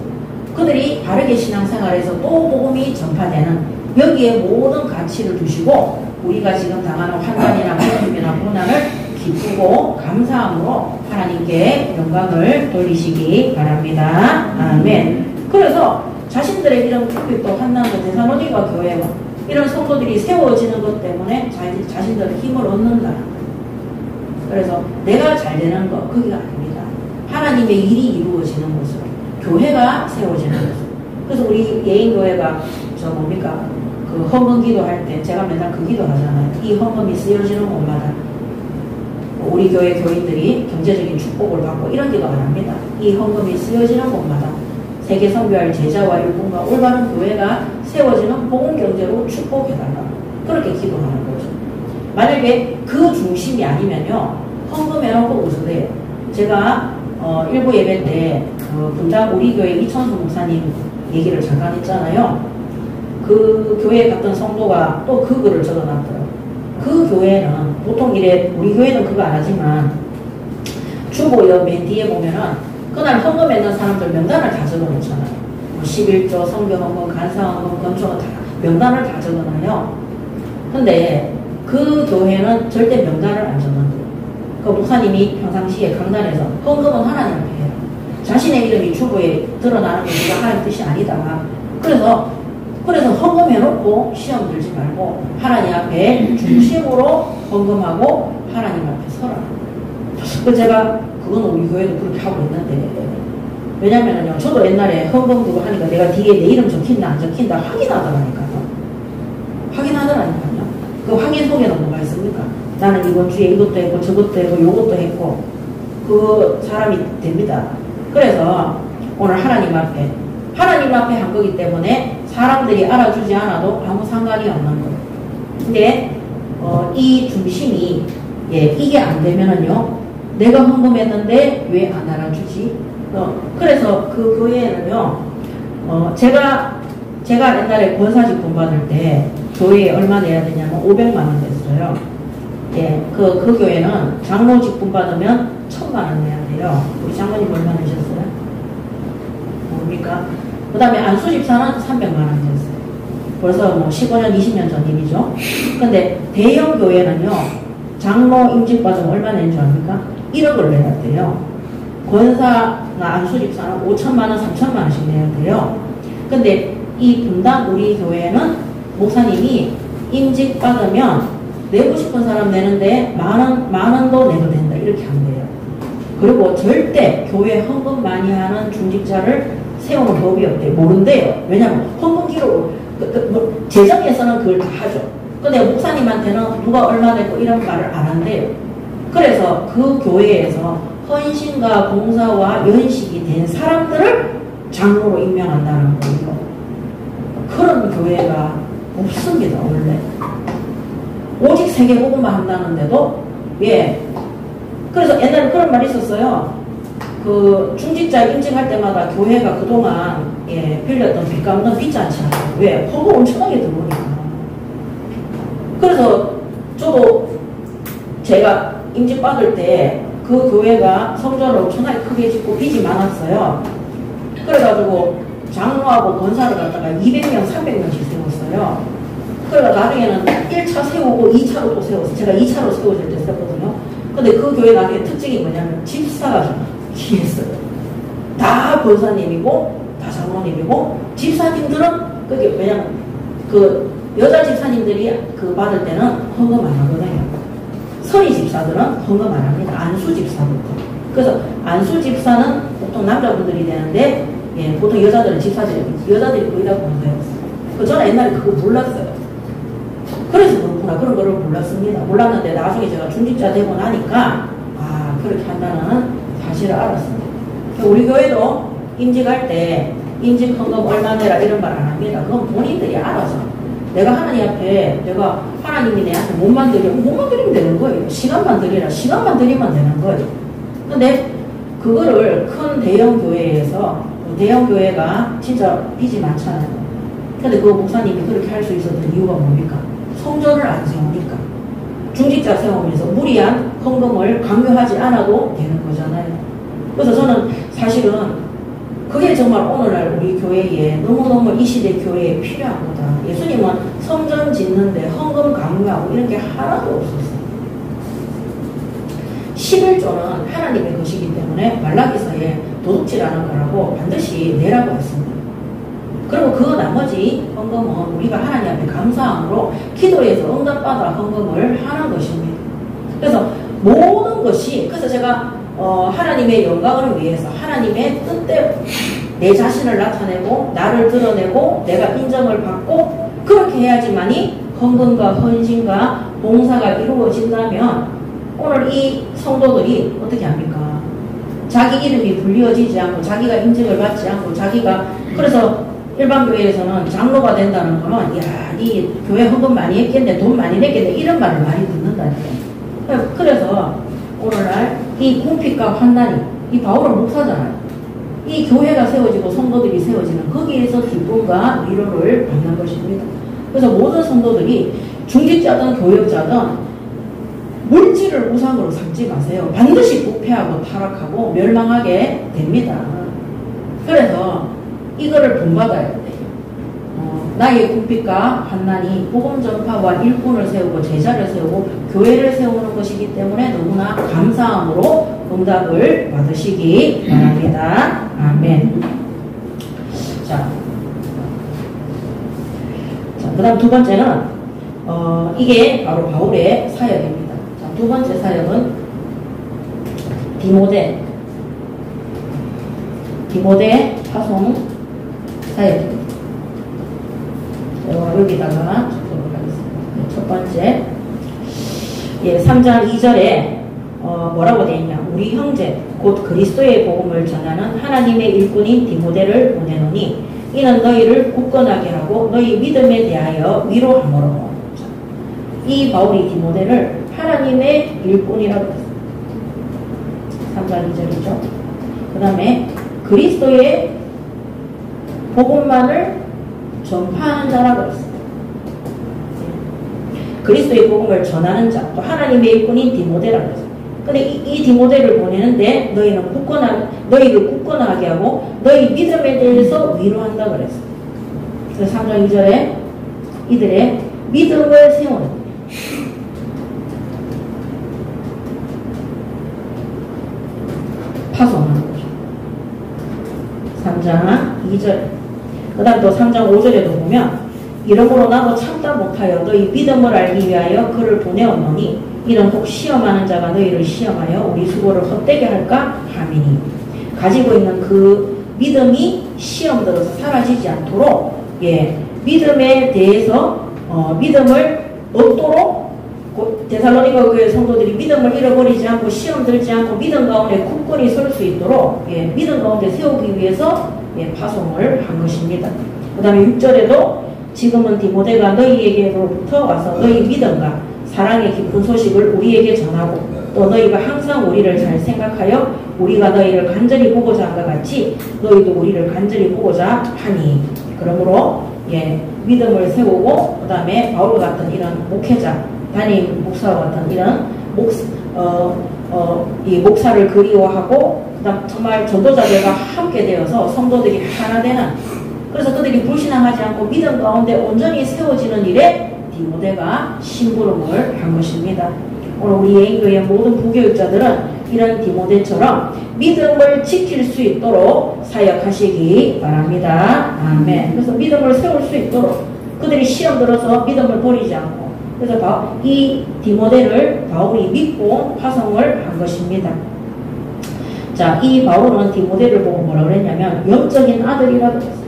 S1: 그들이 바르게 신앙생활에서 또 복음이 전파되는 여기에 모든 가치를 두시고 우리가 지금 당하는 환난이나 고통이나 고난을 기쁘고 감사함으로 하나님께 영광을 돌리시기 바랍니다. 아멘. 그래서 자신들의 이런 궁핍도 환난도 데살로니가 교회와 이런 성도들이 세워지는 것 때문에 자신들의 힘을 얻는다. 그래서 내가 잘 되는 것 거기가 아닙니다. 하나님의 일이 이루어지는 곳으로 교회가 세워지는 곳으로. 그래서 우리 예인교회가 그 헌금 기도할 때 제가 맨날 그 기도 하잖아요. 이 헌금이 쓰여지는 곳마다 우리 교회 교인들이 경제적인 축복을 받고 이런 기도 안 합니다. 이 헌금이 쓰여지는 곳마다 세계 선교할 제자와 일꾼과 올바른 교회가 세워지는 복음 경제로 축복해달라. 그렇게 기도하는 거죠. 만약에 그 중심이 아니면요, 헌금해놓고 웃으래요. 제가 일부 예배 때 분당 우리 교회 이천수 목사님 얘기를 잠깐 했잖아요. 그 교회에 갔던 성도가 또 그 글을 적어놨더라고요. 그 교회는 보통 이래 우리 교회는 그거 안 하지만 주보여 맨 뒤에 보면은 그날 헌금했는 사람들 명단을 다 적어놓잖아요. 11조, 성경헌금, 간사헌금, 건초헌금 다 명단을 다 적어놔요. 근데 그 교회는 절대 명단을 안 적어놔요. 그 목사님이 평상시에 강단에서 헌금은 하나님 앞에 해라. 자신의 이름이 주보에 드러나는 것이 하나님 뜻이 아니다. 그래서 헌금해놓고 시험 들지 말고 하나님 앞에 중심으로 헌금하고 하나님 앞에 서라. 그 제가 그건 우리 교회도 그렇게 하고 있는데 왜냐면은요 저도 옛날에 헌금 그거 하니까 내가 뒤에 내 이름 적힌다 안 적힌다 확인하더라니까요. 그 확인 속에는 뭐가 있습니까? 나는 이번 주에 이것도 했고 저것도 했고 요것도 했고 그 사람이 됩니다. 그래서 오늘 하나님 앞에 한 거기 때문에 사람들이 알아주지 않아도 아무 상관이 없는 거예요. 근데 이 중심이 이게 안 되면은요 내가 헌금했는데 왜 안 알아주지? 그래서 그 교회에는요 제가 옛날에 권사직분 받을 때 교회에 얼마 내야 되냐면 500만 원 냈어요. 그 교회는 장로 직분 받으면 1000만 원 내야 돼요. 우리 장로님 얼마 내셨어요? 모릅니까? 그 다음에 안수집사는 300만 원 냈어요. 벌써 15년, 20년 전 일이죠. 근데 대형 교회는요, 장로 임직 받으면 얼마 내는 줄 압니까? 1억을 내야 돼요. 권사나 안수집사는 5천만 원, 3천만 원씩 내야 돼요. 근데 이 분당 우리 교회는 목사님이 임직 받으면 내고 싶은 사람 내는데 만 원도 내도 된다. 이렇게 한대요. 그리고 절대 교회 헌금 많이 하는 중직자를 세우는 법이 없대요. 모른대요. 왜냐면 헌금 기록, 재정에서는 그걸 다 하죠. 근데 목사님한테는 누가 얼마 내고 이런 말을 안 한대요. 그래서 그 교회에서 헌신과 봉사와 연식이 된 사람들을 장로로 임명한다는 거예요. 그런 교회가 없습니다, 원래. 오직 세계복음만 한다는데도, 그래서 옛날에 그런 말이 있었어요. 그 중직자 임직할 때마다 교회가 그동안 빌렸던 빚 갚는 빚잔치하고 왜? 헌금 엄청나게 들어오니까. 그래서 저도 제가 임직 받을 때 그 교회가 성전을 엄청나게 크게 짓고 빚이 많았어요. 그래가지고 장로하고 권사를 갖다가 200명, 300명씩 세웠어요. 그래서 나중에는 1차 세우고 2차로 또 세웠어요. 제가 2차로 세워질 때 세웠거든요. 근데 그 교회 나중에 특징이 뭐냐면 집사가 귀했어요. 다 권사님이고 다 장로님이고 집사님들은 그게 왜냐면 그 여자 집사님들이 그 받을 때는 헌금 안 하거든요. 서리 집사들은 헌금 안 합니다. 안수 집사부터. 그래서 안수 집사는 보통 남자분들이 되는데 예, 보통 여자들은 여자들이 거의 다 권사였어요. 저는 옛날에 그거 몰랐어요. 그래서 그렇구나 그런 거를 몰랐습니다. 몰랐는데 나중에 제가 중직자 되고 나니까 아 그렇게 한다는 사실을 알았습니다. 우리 교회도 임직할 때 임직 헌금 얼마 내라 이런 말 안 합니다. 그건 본인들이 알아서 내가 하나님 앞에 내가 하나님이 내한테 몸만 드리면 되는 거예요. 시간만 드리라 시간만 드리면 되는 거예요. 근데 그거를 큰 대형 교회에서 대형 교회가 진짜 빚이 많잖아요. 근데 그 목사님이 그렇게 할 수 있었던 이유가 뭡니까? 성전을 안 세우니까. 중직자 세우면서 무리한 헌금을 강요하지 않아도 되는 거잖아요. 그래서 저는 사실은 그게 정말 오늘날 우리 교회에 너무너무 이 시대 교회에 필요한 거다. 예수님은 성전 짓는데 헌금 강요하고 이런 게 하나도 없었어요. 11조는 하나님의 것이기 때문에 말라기서에 도둑질하는 거라고 반드시 내라고 했습니다. 그리고 그 나머지 헌금은 우리가 하나님 앞에 감사함으로 기도해서 응답받아 헌금을 하는 것입니다. 그래서 모든 것이 그래서 제가 하나님의 영광을 위해서 하나님의 뜻대로 내 자신을 나타내고 나를 드러내고 내가 인정을 받고 그렇게 해야지만이 헌금과 헌신과 봉사가 이루어진다면 오늘 이 성도들이 어떻게 합니까? 자기 이름이 불리어지지 않고 자기가 인정을 받지 않고 자기가 그래서 일반 교회에서는 장로가 된다는 거는 야, 이 교회 헌금 많이 했겠네 돈 많이 냈겠네 이런 말을 많이 듣는다니까요. 그래서 오늘날 이 궁핍과 환난이 이 바울은 목사잖아요. 이 교회가 세워지고 성도들이 세워지는 거기에서 기쁨과 위로를 받는 것입니다. 그래서 모든 성도들이 중직자든 교역자든 물질을 우상으로 삼지 마세요. 반드시 부패하고 타락하고 멸망하게 됩니다. 그래서 이거를 본받아야 돼요. 나의 궁핍과 환난이 복음 전파와 일꾼을 세우고 제자를 세우고 교회를 세우는 것이기 때문에 너무나 감사함으로 응답을 받으시기 바랍니다. 아멘. 자, 그 다음 두 번째는 이게 바로 바울의 사역입니다. 자, 두 번째 사역은 디모데 파송 사역입니다. 여기다가 적도록 하겠습니다. 첫 번째, 3장 2절에 뭐라고 되어 있냐? 우리 형제 곧 그리스도의 복음을 전하는 하나님의 일꾼인 디모데를 보내노니 이는 너희를 굳건하게 하고 너희 믿음에 대하여 위로함으로. 이 바울이 디모데를 하나님의 일꾼이라고 했습니다. 3장 2절이죠. 그 다음에 그리스도의 복음만을 전파하는 자라고 했습니다. 그리스도의 복음을 전하는 자, 또 하나님의 일꾼인 디모데라고 했습니다. 근데 이 디모데를 보내는데 너희를 굳건하게 하고 너희 믿음에 대해서 위로한다 그랬습니다. 그래서 3장 2절에 이들의 믿음을 세우는 파송하는 거죠. 3장 2절. 그 다음 또 3장 5절에도 보면 이러므로 나도 참다 못하여 너희 믿음을 알기 위하여 그를 보내었노니 이는 혹 시험하는 자가 너희를 시험하여 우리 수고를 헛되게 할까 함이니 가지고 있는 그 믿음이 시험 들어서 사라지지 않도록 믿음에 대해서 믿음을 얻도록 데살로니가 교회 성도들이 믿음을 잃어버리지 않고 시험 들지 않고 믿음 가운데 굳건히 설 수 있도록 믿음 가운데 세우기 위해서 파송을 한 것입니다. 그 다음에 6절에도 지금은 디모데가 너희에게로부터 와서 너희 믿음과 사랑의 깊은 소식을 우리에게 전하고 또 너희가 항상 우리를 잘 생각하여 우리가 너희를 간절히 보고자 한 것 같이 너희도 우리를 간절히 보고자 하니 그러므로 믿음을 세우고 그 다음에 바울 같은 이런 목회자 담임 목사와 같은 이런 이 목사를 그리워하고 그다음 정말 전도자들과 함께 되어서 성도들이 하나 되는 그래서 그들이 불신앙하지 않고 믿음 가운데 온전히 세워지는 일에 디모데가 심부름을 한 것입니다. 오늘 우리 예인교회 모든 부교육자들은 이런 디모데처럼 믿음을 지킬 수 있도록 사역하시기 바랍니다. 아멘. 그래서 믿음을 세울 수 있도록 그들이 시험 들어서 믿음을 버리지 않고, 그래서 이 디모데를 바울이 믿고 파송을 한 것입니다. 자, 이 바울은 디모데를 보고 뭐라 그랬냐면 영적인 아들이라고 했어요.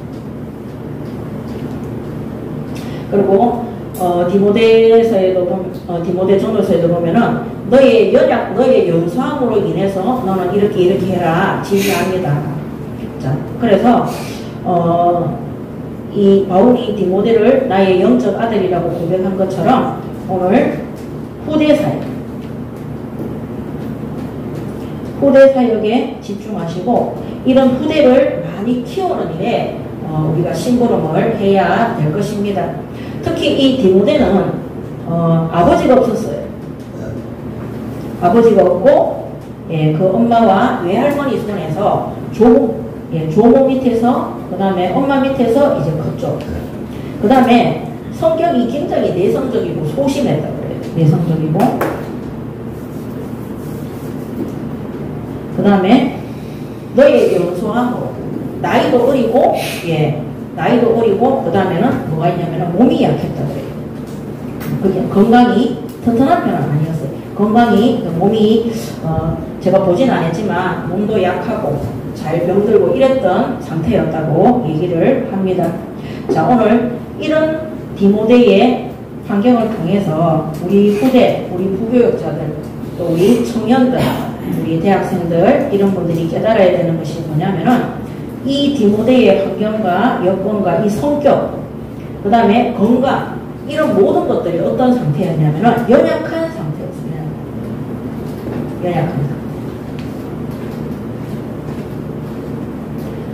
S1: 그리고 디모데 전서에도 보면은 너의 연약, 너의 연소함으로 인해서 너는 이렇게 해라 지시합니다. 자, 그래서 이 바울이 디모데를 나의 영적 아들이라고 고백한 것처럼 오늘 후대 사역에 집중하시고 이런 후대를 많이 키우는 일에 우리가 심부름을 해야 될 것입니다. 특히 이 디모데는 아버지가 없었어요. 아버지가 없고, 그 엄마와 외할머니 손에서 조모 밑에서, 그 다음에 엄마 밑에서 이제 컸죠. 그 다음에 성격이 굉장히 내성적이고 소심했다고 그래요. 내성적이고. 그 다음에 너의 연소함으로 나이도 어리고, 그 다음에는 뭐가 있냐면 몸이 약했다고 그래요. 그게 건강이 튼튼한 편은 아니었어요. 건강이, 몸이, 제가 보진 않았지만 몸도 약하고 잘 병들고 이랬던 상태였다고 얘기를 합니다. 자, 오늘 이런 디모데의 환경을 통해서 우리 후대, 우리 부교육자들, 또 우리 청년들, 우리 대학생들 이런 분들이 깨달아야 되는 것이 뭐냐면은 이 디모데의 환경과 여건과 이 성격, 그 다음에 건강, 이런 모든 것들이 어떤 상태였냐면은 연약한 상태였습니다. 연약한 상태.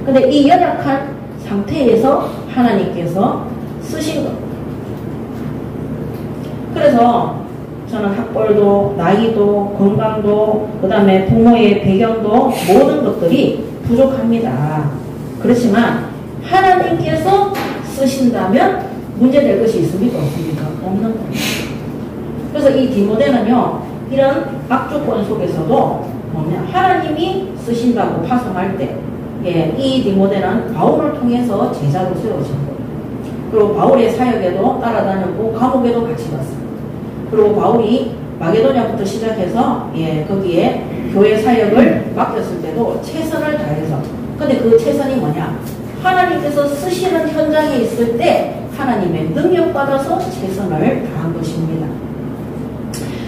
S1: 근데 이 연약한 상태에서 하나님께서 쓰신 것. 그래서 저는 학벌도, 나이도, 건강도, 그 다음에 부모의 배경도 모든 것들이 부족합니다. 그렇지만 하나님께서 쓰신다면 문제될 것이 있습니까? 없습니까? 없는 겁니다. 그래서 이 디모데는요, 이런 악조건 속에서도 하나님이 쓰신다고 파송할 때, 이 디모데는 바울을 통해서 제자로 세워진 거예요. 그리고 바울의 사역에도 따라다녔고 감옥에도 같이 갔어요. 그리고 바울이 마게도냐부터 시작해서 거기에 교회 사역을 맡겼을 때도 최선을 다해서, 근데 그 최선이 뭐냐? 하나님께서 쓰시는 현장에 있을 때 하나님의 능력받아서 최선을 다한 것입니다.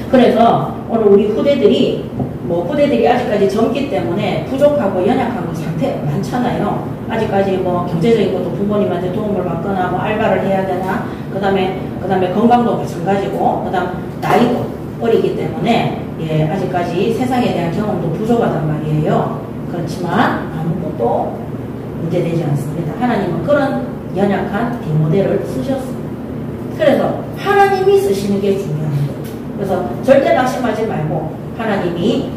S1: 그래서 오늘 우리 후대들이 아직까지 젊기 때문에 부족하고 연약한 상태 많잖아요. 아직까지 경제적인 것도 부모님한테 도움을 받거나 알바를 해야 되나, 그 다음에 건강도 마찬가지고, 그 다음 나이도 어리기 때문에 아직까지 세상에 대한 경험도 부족하단 말이에요. 그렇지만 아무것도 문제되지 않습니다. 하나님은 그런 연약한 디모데를 쓰셨습니다. 그래서 하나님이 쓰시는 게 중요합니다. 그래서 절대 낙심하지 말고 하나님이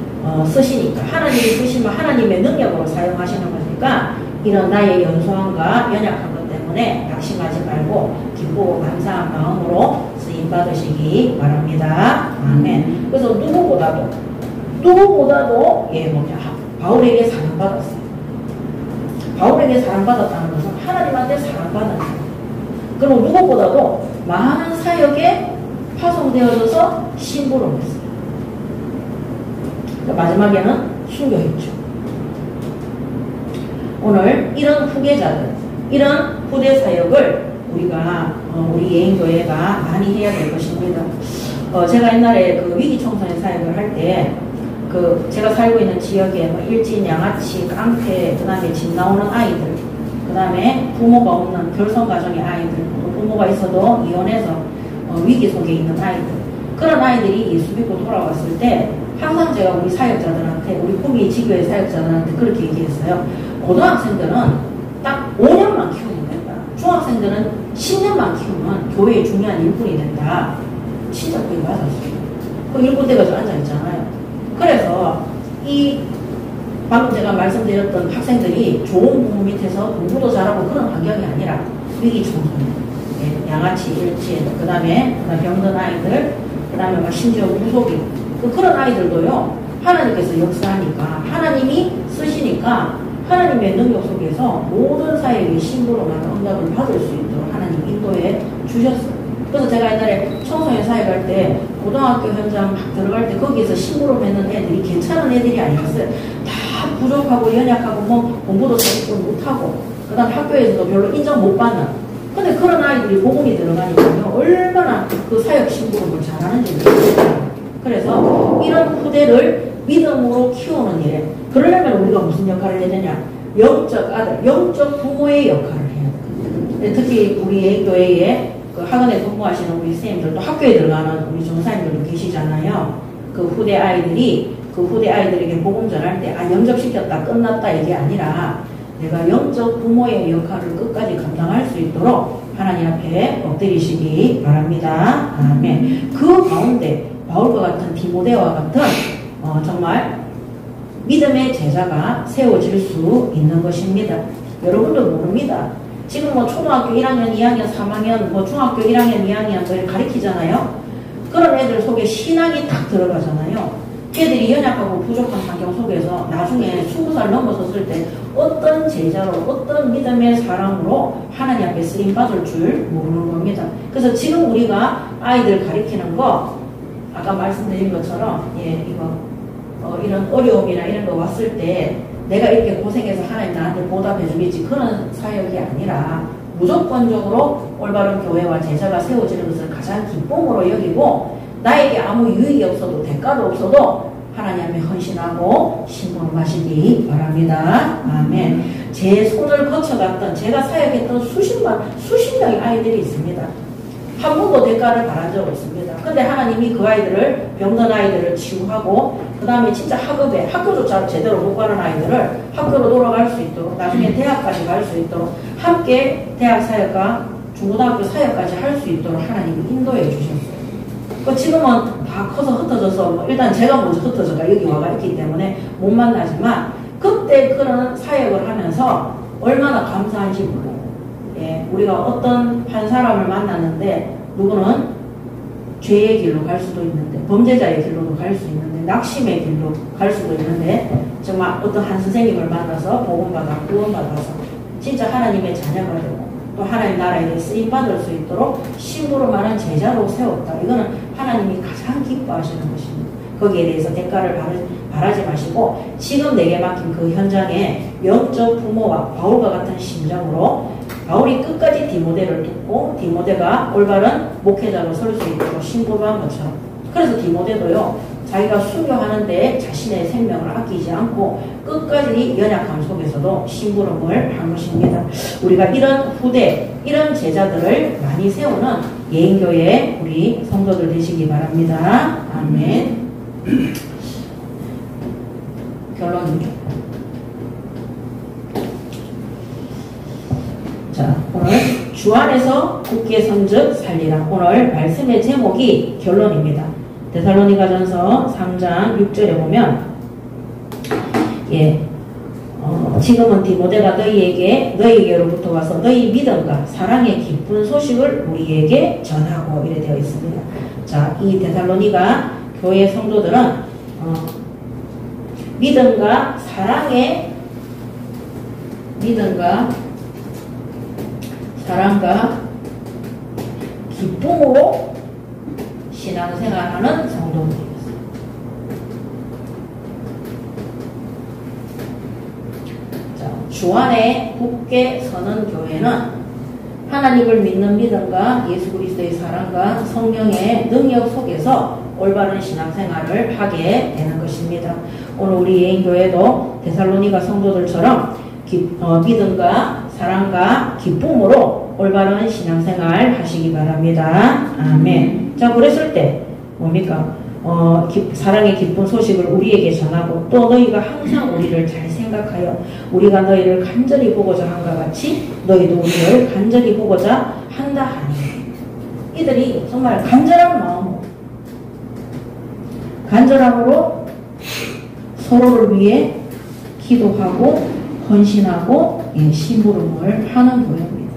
S1: 쓰시니까, 하나님이 쓰시면 하나님의 능력으로 사용하시는 거니까 이런 나의 연소함과 연약한 것 때문에 낙심하지 말고 기쁘고 감사한 마음으로 쓰임 받으시기 바랍니다. 아멘. 그래서 누구보다도 바울에게 사랑받았어요. 바울에게 사랑받았다는 것은 하나님한테 사랑받는 거예요. 그리고 누구보다도 많은 사역에 파송되어져서 심부름했어요. 마지막에는 순교했죠. 오늘 이런 후계자들, 이런 후대 사역을 우리 예인교회가 많이 해야 될 것입니다. 제가 옛날에 위기 청소년 사역을 할 때, 제가 살고 있는 지역에 일진, 양아치, 깡패, 그 다음에 집 나오는 아이들, 그 다음에 부모가 없는 결손 가정의 아이들, 부모가 있어도 이혼해서 위기 속에 있는 아이들, 그런 아이들이 예수 믿고 돌아왔을 때 항상 제가 우리 사역자들한테, 우리 꿈이 지교회 사역자들한테 그렇게 얘기했어요. 고등학생들은 딱 5년만 키우면 된다. 중학생들은 10년만 키우면 교회의 중요한 일꾼이 된다. 진짜 그게 맞았어요. 그 일꾼 돼가지고 앉아있잖아요. 그래서 방금 제가 말씀드렸던 학생들이 좋은 부모 밑에서 공부도 잘하고 그런 환경이 아니라 위기 청소년, 양아치, 일진, 그 다음에 병든 아이들, 그 다음에 심지어 무속인, 그런 아이들도요, 하나님께서 역사하니까 하나님이 쓰시니까 하나님의 능력 속에서 모든 사역의 심부름한 응답을 받을 수 있도록 하나님 인도해 주셨어요. 그래서 제가 옛날에 청소년 사역할 때 고등학교 현장 막 들어갈 때 거기에서 심부름했는 애들이 괜찮은 애들이 아니었어요. 다 부족하고 연약하고 뭐 공부도 제대로 못하고 그 다음 학교에서도 별로 인정 못 받는, 근데 그런 아이들이 복음이 들어가니까요 얼마나 그 사역 심부름을 잘하는지 모르겠어요. 그래서 이런 후대를 믿음으로 키우는 일에 그러려면 우리가 무슨 역할을 해야 되냐? 영적 아들, 영적 부모의 역할을 해야 돼요. 특히 우리 교회에 그 학원에 근무하시는 우리 선생님들도 학교에 들어가는 우리 전사님들도 계시잖아요. 그 후대 아이들에게 복음 전할 때 영접시켰다 끝났다 이게 아니라 내가 영적 부모의 역할을 끝까지 감당할 수 있도록 하나님 앞에 엎드리시기 바랍니다. 아멘. 그 가운데 바울과 같은 디모데와 같은 정말 믿음의 제자가 세워질 수 있는 것입니다. 여러분도 모릅니다. 지금 뭐 초등학교 1학년, 2학년, 3학년, 뭐 중학교 1학년, 2학년 뭐 가르치잖아요. 그런 애들 속에 신앙이 딱 들어가잖아요. 걔들이 연약하고 부족한 환경 속에서 나중에 20살 넘어섰을 때 어떤 제자로 어떤 믿음의 사람으로 하나님 앞에 쓰임받을 줄 모르는 겁니다. 그래서 지금 우리가 아이들 가르치는 거 아까 말씀드린 것처럼 이런 어려움이나 이런 거 왔을 때 내가 이렇게 고생해서 하나님 나한테 보답해 주겠지 그런 사역이 아니라 무조건적으로 올바른 교회와 제자가 세워지는 것을 가장 기쁨으로 여기고 나에게 아무 유익이 없어도 대가도 없어도 하나님 앞에 헌신하고 심부름하시기 바랍니다. 아멘. 제 손을 거쳐갔던 제가 사역했던 수십 명의 아이들이 있습니다. 한 번도 대가를 바란 적 없습니다. 근데 하나님이 그 아이들을 병든 아이들을 치유하고 그 다음에 진짜 학업에 학교조차 제대로 못 가는 아이들을 학교로 돌아갈 수 있도록 나중에 대학까지 갈 수 있도록 함께 대학 사역과 중고등학교 사역까지 할 수 있도록 하나님이 인도해 주셨어요. 지금은 다 커서 흩어져서 일단 제가 먼저 흩어져가 여기 와가 있기 때문에 못 만나지만 그때 그런 사역을 하면서 얼마나 감사한지 몰라요. 예, 우리가 어떤 한 사람을 만났는데 누구는 죄의 길로 갈 수도 있는데 범죄자의 길로도 갈 수 있는데 낙심의 길로 갈 수도 있는데 정말 어떤 한 선생님을 만나서 복음받아 구원받아서 진짜 하나님의 자녀가 되고 또 하나님 나라에 쓰임받을 수 있도록 심부름하는 제자로 세웠다. 이거는 하나님이 가장 기뻐하시는 것입니다. 거기에 대해서 대가를 바라지 마시고 지금 내게 맡긴 그 현장에 영적 부모와 바울과 같은 심정으로 바울이 끝까지 디모데를 돕고 디모데가 올바른 목회자로 설 수 있도록 심부름한 것처럼 그래서 디모데도요 자기가 순교하는데 자신의 생명을 아끼지 않고 끝까지 연약함 속에서도 심부름을 한 것입니다. 우리가 이런 후대, 이런 제자들을 많이 세우는 예인교회 우리 성도들 되시기 바랍니다. 아멘. 결론입니다. 자, 오늘 주 안에서 굳게 선즉 살리라. 오늘 말씀의 제목이 결론입니다. 데살로니가전서 3장 6절에 보면 지금은 디모데가 너희에게로부터 와서 너희 믿음과 사랑의 기쁜 소식을 우리에게 전하고 이래 되어 있습니다. 자, 이 데살로니가 교회 성도들은 믿음과 사랑과 기쁨으로 신앙생활하는 성도들이었어요. 자, 주 안에 굳게 서는 교회는 하나님을 믿는 믿음과 예수 그리스도의 사랑과 성령의 능력 속에서 올바른 신앙생활을 하게 되는 것입니다. 오늘 우리 예인교회도 데살로니가 성도들처럼 믿음과 사랑과 기쁨으로 올바른 신앙생활 하시기 바랍니다. 아멘. 자, 그랬을 때 뭡니까? 사랑의 기쁜 소식을 우리에게 전하고 또 너희가 항상 우리를 잘 생각하여 우리가 너희를 간절히 보고자 한과 같이 너희도 우리를 간절히 보고자 한다 하니 이들이 정말 간절함으로 서로를 위해 기도하고 헌신하고 심부름을 하는 교회입니다.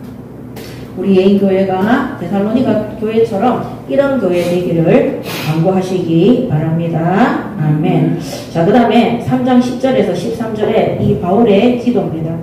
S1: 우리 예인교회가 데살로니가 교회처럼 이런 교회 되기를 간구하시기 바랍니다. 아멘. 자, 그 다음에 3장 10절에서 13절에 이 바울의 기도입니다.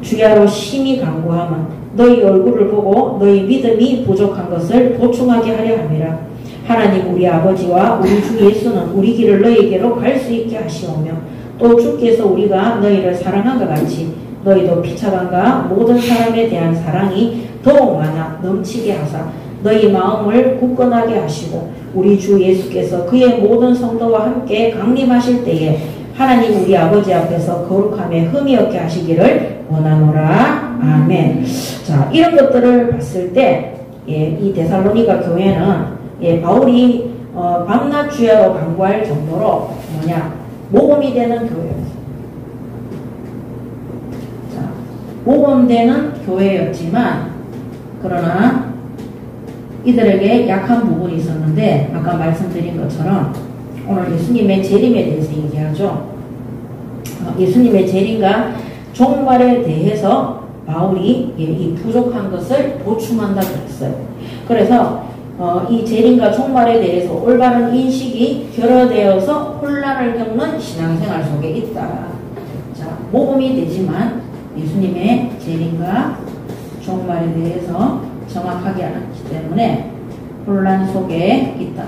S1: 주야로 심히 간구하면 너희 얼굴을 보고 너희 믿음이 부족한 것을 보충하게 하려 함이라. 하나님 우리 아버지와 우리 주 예수는 우리 길을 너희에게로 갈 수 있게 하시오며 또 주께서 우리가 너희를 사랑한 것 같이 너희도 피차간과 모든 사람에 대한 사랑이 더욱 많아 넘치게 하사 너희 마음을 굳건하게 하시고 우리 주 예수께서 그의 모든 성도와 함께 강림하실 때에 하나님 우리 아버지 앞에서 거룩함에 흠이 없게 하시기를 원하노라. 아멘. 자, 이런 것들을 봤을 때 이 데살로니가 교회는 바울이 밤낮 주야로 간구할 정도로 모범이 되는 교회였어요. 자, 모범되는 교회였지만 그러나 이들에게 약한 부분이 있었는데 아까 말씀드린 것처럼 오늘 예수님의 재림에 대해서 얘기하죠. 예수님의 재림과 종말에 대해서 바울이 이 부족한 것을 보충한다고 했어요. 그래서 이 재림과 종말에 대해서 올바른 인식이 결여되어서 혼란을 겪는 신앙생활 속에 있다. 자, 모범이 되지만 예수님의 재림과 종말에 대해서 정확하게 알았기 때문에 혼란 속에 있다.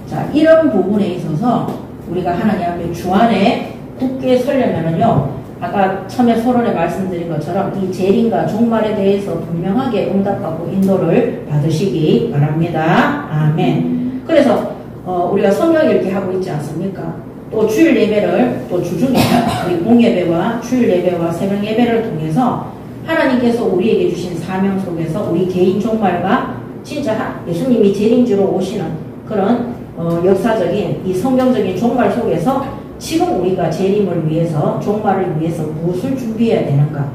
S1: 자, 이런 부분에 있어서 우리가 하나님 앞에 주 안에 굳게 서려면은요, 아까 처음에 서론에 말씀드린 것처럼 이 재림과 종말에 대해서 분명하게 응답하고 인도를 받으시기 바랍니다. 아멘. 그래서 우리가 성경 읽기 하고 있지 않습니까? 또 주일 예배를 또 주중에 우리 공예배와 주일 예배와 새벽 예배를 통해서 하나님께서 우리에게 주신 사명 속에서 우리 개인 종말과 진짜 예수님이 재림주로 오시는 그런 역사적인 이 성경적인 종말 속에서 지금 우리가 재림을 위해서 종말을 위해서 무엇을 준비해야 되는가,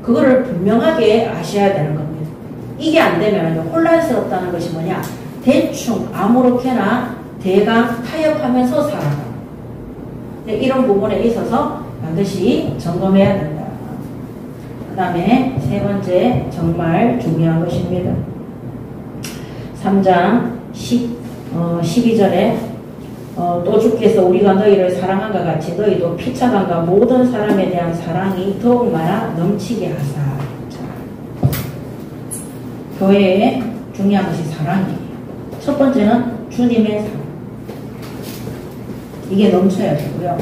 S1: 그거를 분명하게 아셔야 되는 겁니다. 이게 안 되면 혼란스럽다는 것이 뭐냐, 대충 아무렇게나 대강 타협하면서 살아가. 이런 부분에 있어서 반드시 점검해야 된다. 그 다음에 세 번째 정말 중요한 것입니다. 3장 12절에 또 주께서 우리가 너희를 사랑한 것 같이 너희도 피차간과 모든 사람에 대한 사랑이 더욱 많아 넘치게 하사. 자, 교회에 중요한 것이 사랑이에요. 첫 번째는 주님의 사랑. 이게 넘쳐야 되고요.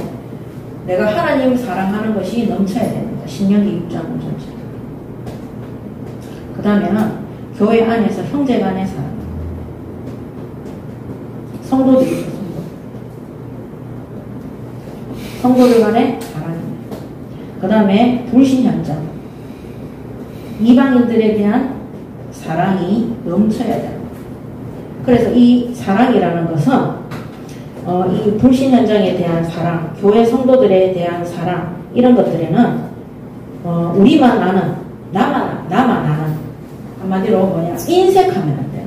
S1: 내가 하나님 사랑하는 것이 넘쳐야 됩니다. 신명기 6장 5절. 그 다음에는 교회 안에서 형제 간의 사랑. 성도들이 있어요. 성도들 간의 사랑입니다. 그 다음에 불신현장. 이방인들에 대한 사랑이 넘쳐야 돼요. 그래서 이 사랑이라는 것은 이 불신현장에 대한 사랑, 교회 성도들에 대한 사랑, 이런 것들에는 우리만 아는, 나만 아는, 한마디로 인색하면 안 돼요.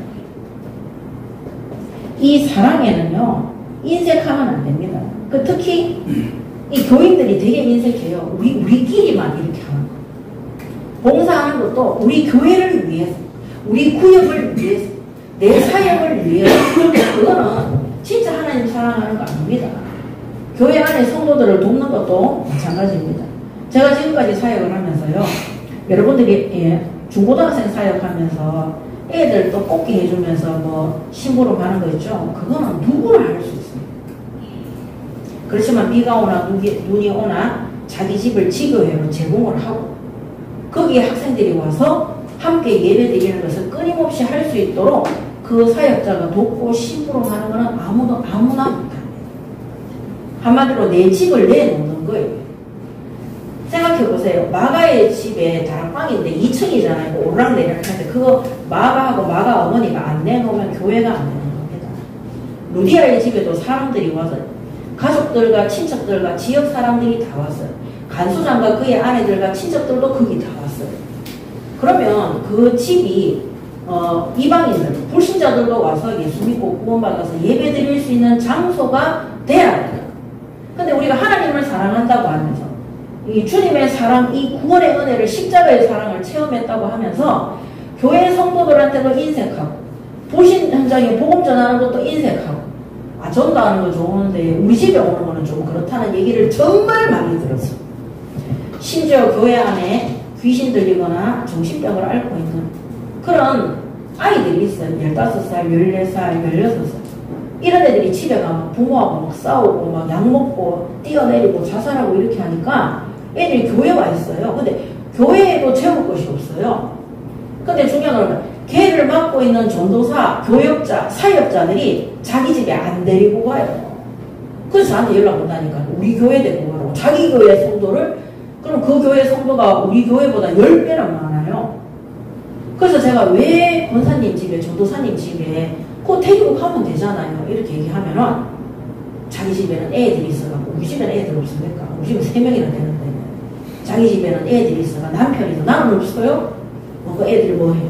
S1: 이 사랑에는요, 인색하면 안 됩니다. 특히 이 교인들이 되게 인색해요. 우리끼리만 이렇게 하는 거. 봉사하는 것도 우리 교회를 위해서, 우리 구역을 위해서, 내 사역을 위해서. 그거는 진짜 하나님 사랑하는 거 아닙니다. 교회 안에 성도들을 돕는 것도 마찬가지입니다. 제가 지금까지 사역을 하면서요, 여러분들이 중고등학생 사역하면서 애들 또 뽑기 해주면서 심부름 하는 거 있죠. 그거는 누구나 할 수 있습니다. 그렇지만 비가 오나 눈이 오나 자기 집을 지교회로 제공을 하고 거기에 학생들이 와서 함께 예배드리는 것을 끊임없이 할 수 있도록 그 사역자가 돕고 심부름하는 것은 아무나 못합니다. 한마디로 내 집을 내놓는 거예요. 생각해보세요. 마가의 집에 다락방인데 2층이잖아요. 오르락내리락 하는데 그거 마가하고 마가 어머니가 안 내놓으면 교회가 안 되는 겁니다. 루디아의 집에도 사람들이 와서 가족들과 친척들과 지역 사람들이 다 왔어요. 간수장과 그의 아내들과 친척들도 거기 다 왔어요. 그러면 그 집이 이방인들, 불신자들도 와서 예수 믿고 구원받아서 예배 드릴 수 있는 장소가 돼야 돼요. 근데 우리가 하나님을 사랑한다고 하면서 이 주님의 사랑, 이 구원의 은혜를 십자가의 사랑을 체험했다고 하면서 교회 성도들한테도 인색하고 보신 현장에 복음 전하는 것도 인색하고 전도하는 거 좋은데 우리 집에 오는 거는 좀 그렇다는 얘기를 정말 많이 들었어요. 심지어 교회 안에 귀신 들리거나 정신병을 앓고 있는 그런 아이들이 있어요. 15살, 14살, 16살. 이런 애들이 집에 가면 부모하고 막 싸우고 막 약 먹고 뛰어내리고 자살하고 이렇게 하니까 애들이 교회에 와 있어요. 근데 교회에도 채울 것이 없어요. 근데 중요한 건 걔를 맡고 있는 전도사, 교역자, 사역자들이 자기 집에 안 데리고 가요. 그래서 저한테 연락 온다니까. 우리 교회 데리고 가라고. 자기 교회 성도를, 그럼 그 교회 성도가 우리 교회보다 10배나 많아요. 그래서 제가 왜 권사님 집에, 전도사님 집에 그거 데리고 가면 되잖아요. 이렇게 얘기하면은 자기 집에는 애들이 있어가지고 우리 집에는 애들 없습니까? 우리 집은 3명이나 되는데 자기 집에는 애들이 있어가 남편이 있어. 나는 없어요? 그 애들이 뭐 해?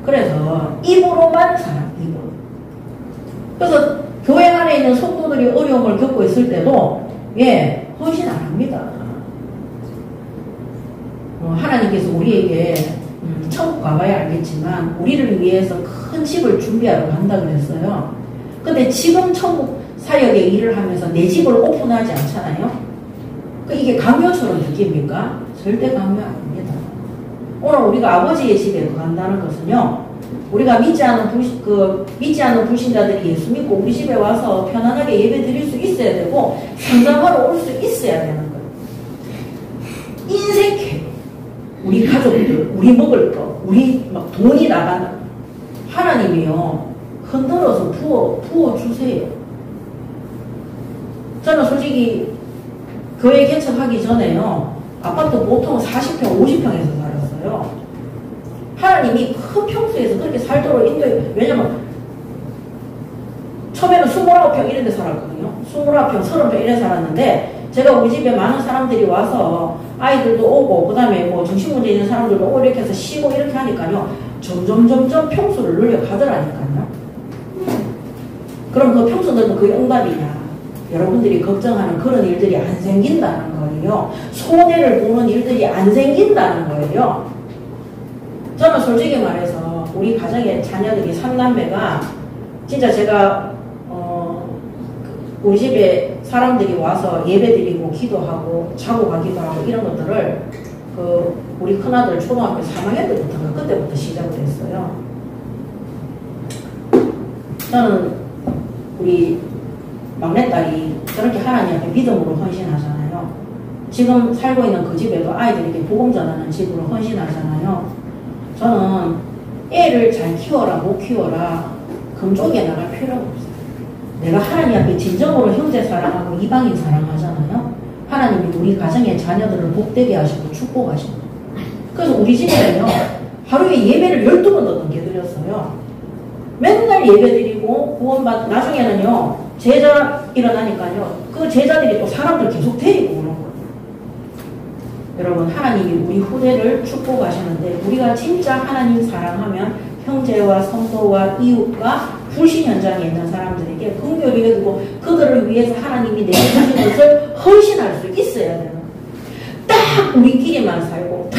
S1: 그래서 입으로만 살아. 입으로. 그래서 교회 안에 있는 성도들이 어려움을 겪고 있을 때도 헌신 안 합니다. 하나님께서 우리에게 천국 가봐야 알겠지만 우리를 위해서 큰 집을 준비하러 간다 그랬어요. 근데 지금 천국 사역의 일을 하면서 내 집을 오픈하지 않잖아요. 이게 강요처럼 느낍니까? 절대 강요 아닙니다. 오늘 우리가 아버지의 집에 간다는 것은요, 우리가 믿지 않는 불신자들이 예수 믿고 우리 집에 와서 편안하게 예배 드릴 수 있어야 되고 상담하러 올 수 있어야 되는 거예요. 인색해. 우리 가족들, 우리 먹을 거, 우리 막 돈이 나가는 하나님이요 흔들어서 부어주세요. 저는 솔직히 교회 개척하기 전에요 아파트 보통 40평, 50평에서 살았어요. 하나님이 큰 평수에서 그렇게 살도록 인도해. 왜냐면 처음에는 29평 이런 데 살았거든요. 29평, 30평 이런 데 살았는데 제가 우리 집에 많은 사람들이 와서 아이들도 오고 그 다음에 뭐 정신문제 있는 사람들도 오고 이렇게 해서 쉬고 이렇게 하니까요 점점 평수를 늘려가더라니까요. 그럼 그 평수 늘면 그게 응답이냐? 여러분들이 걱정하는 그런 일들이 안 생긴다는 거예요. 손해를 보는 일들이 안 생긴다는 거예요. 저는 솔직히 말해서 우리 가정의 자녀들이 3남매가 진짜 제가 우리 집에 사람들이 와서 예배드리고 기도하고 자고 가기도 하고 이런 것들을 우리 큰아들 초등학교 3학년 때부터 그때부터 시작을 했어요. 저는 우리 막내딸이 저렇게 하나님 앞에 믿음으로 헌신하잖아요. 지금 살고 있는 그 집에도 아이들에게 복음 전하는 집으로 헌신하잖아요. 저는 애를 잘 키워라 못 키워라 금쪽에 나갈 필요가 없어요. 내가 하나님 앞에 진정으로 형제 사랑하고 이방인 사랑하잖아요. 하나님이 우리 가정의 자녀들을 복되게 하시고 축복하시고. 그래서 우리 집에는요 하루에 예배를 12번 더 넘게 드렸어요. 맨날 예배 드리고 구원받 나중에는요 제자 일어나니까요 그 제자들이 또 사람들 계속 데리고 오는 거예요. 여러분 하나님이 우리 후대를 축복하시는데 우리가 진짜 하나님 사랑하면 형제와 성도와 이웃과 불신 현장에 있는 사람들에게 긍휼히 여기고 그들을 위해서 하나님이 내주신 것을 헌신할 수 있어야 되는 거예요. 딱 우리끼리만 살고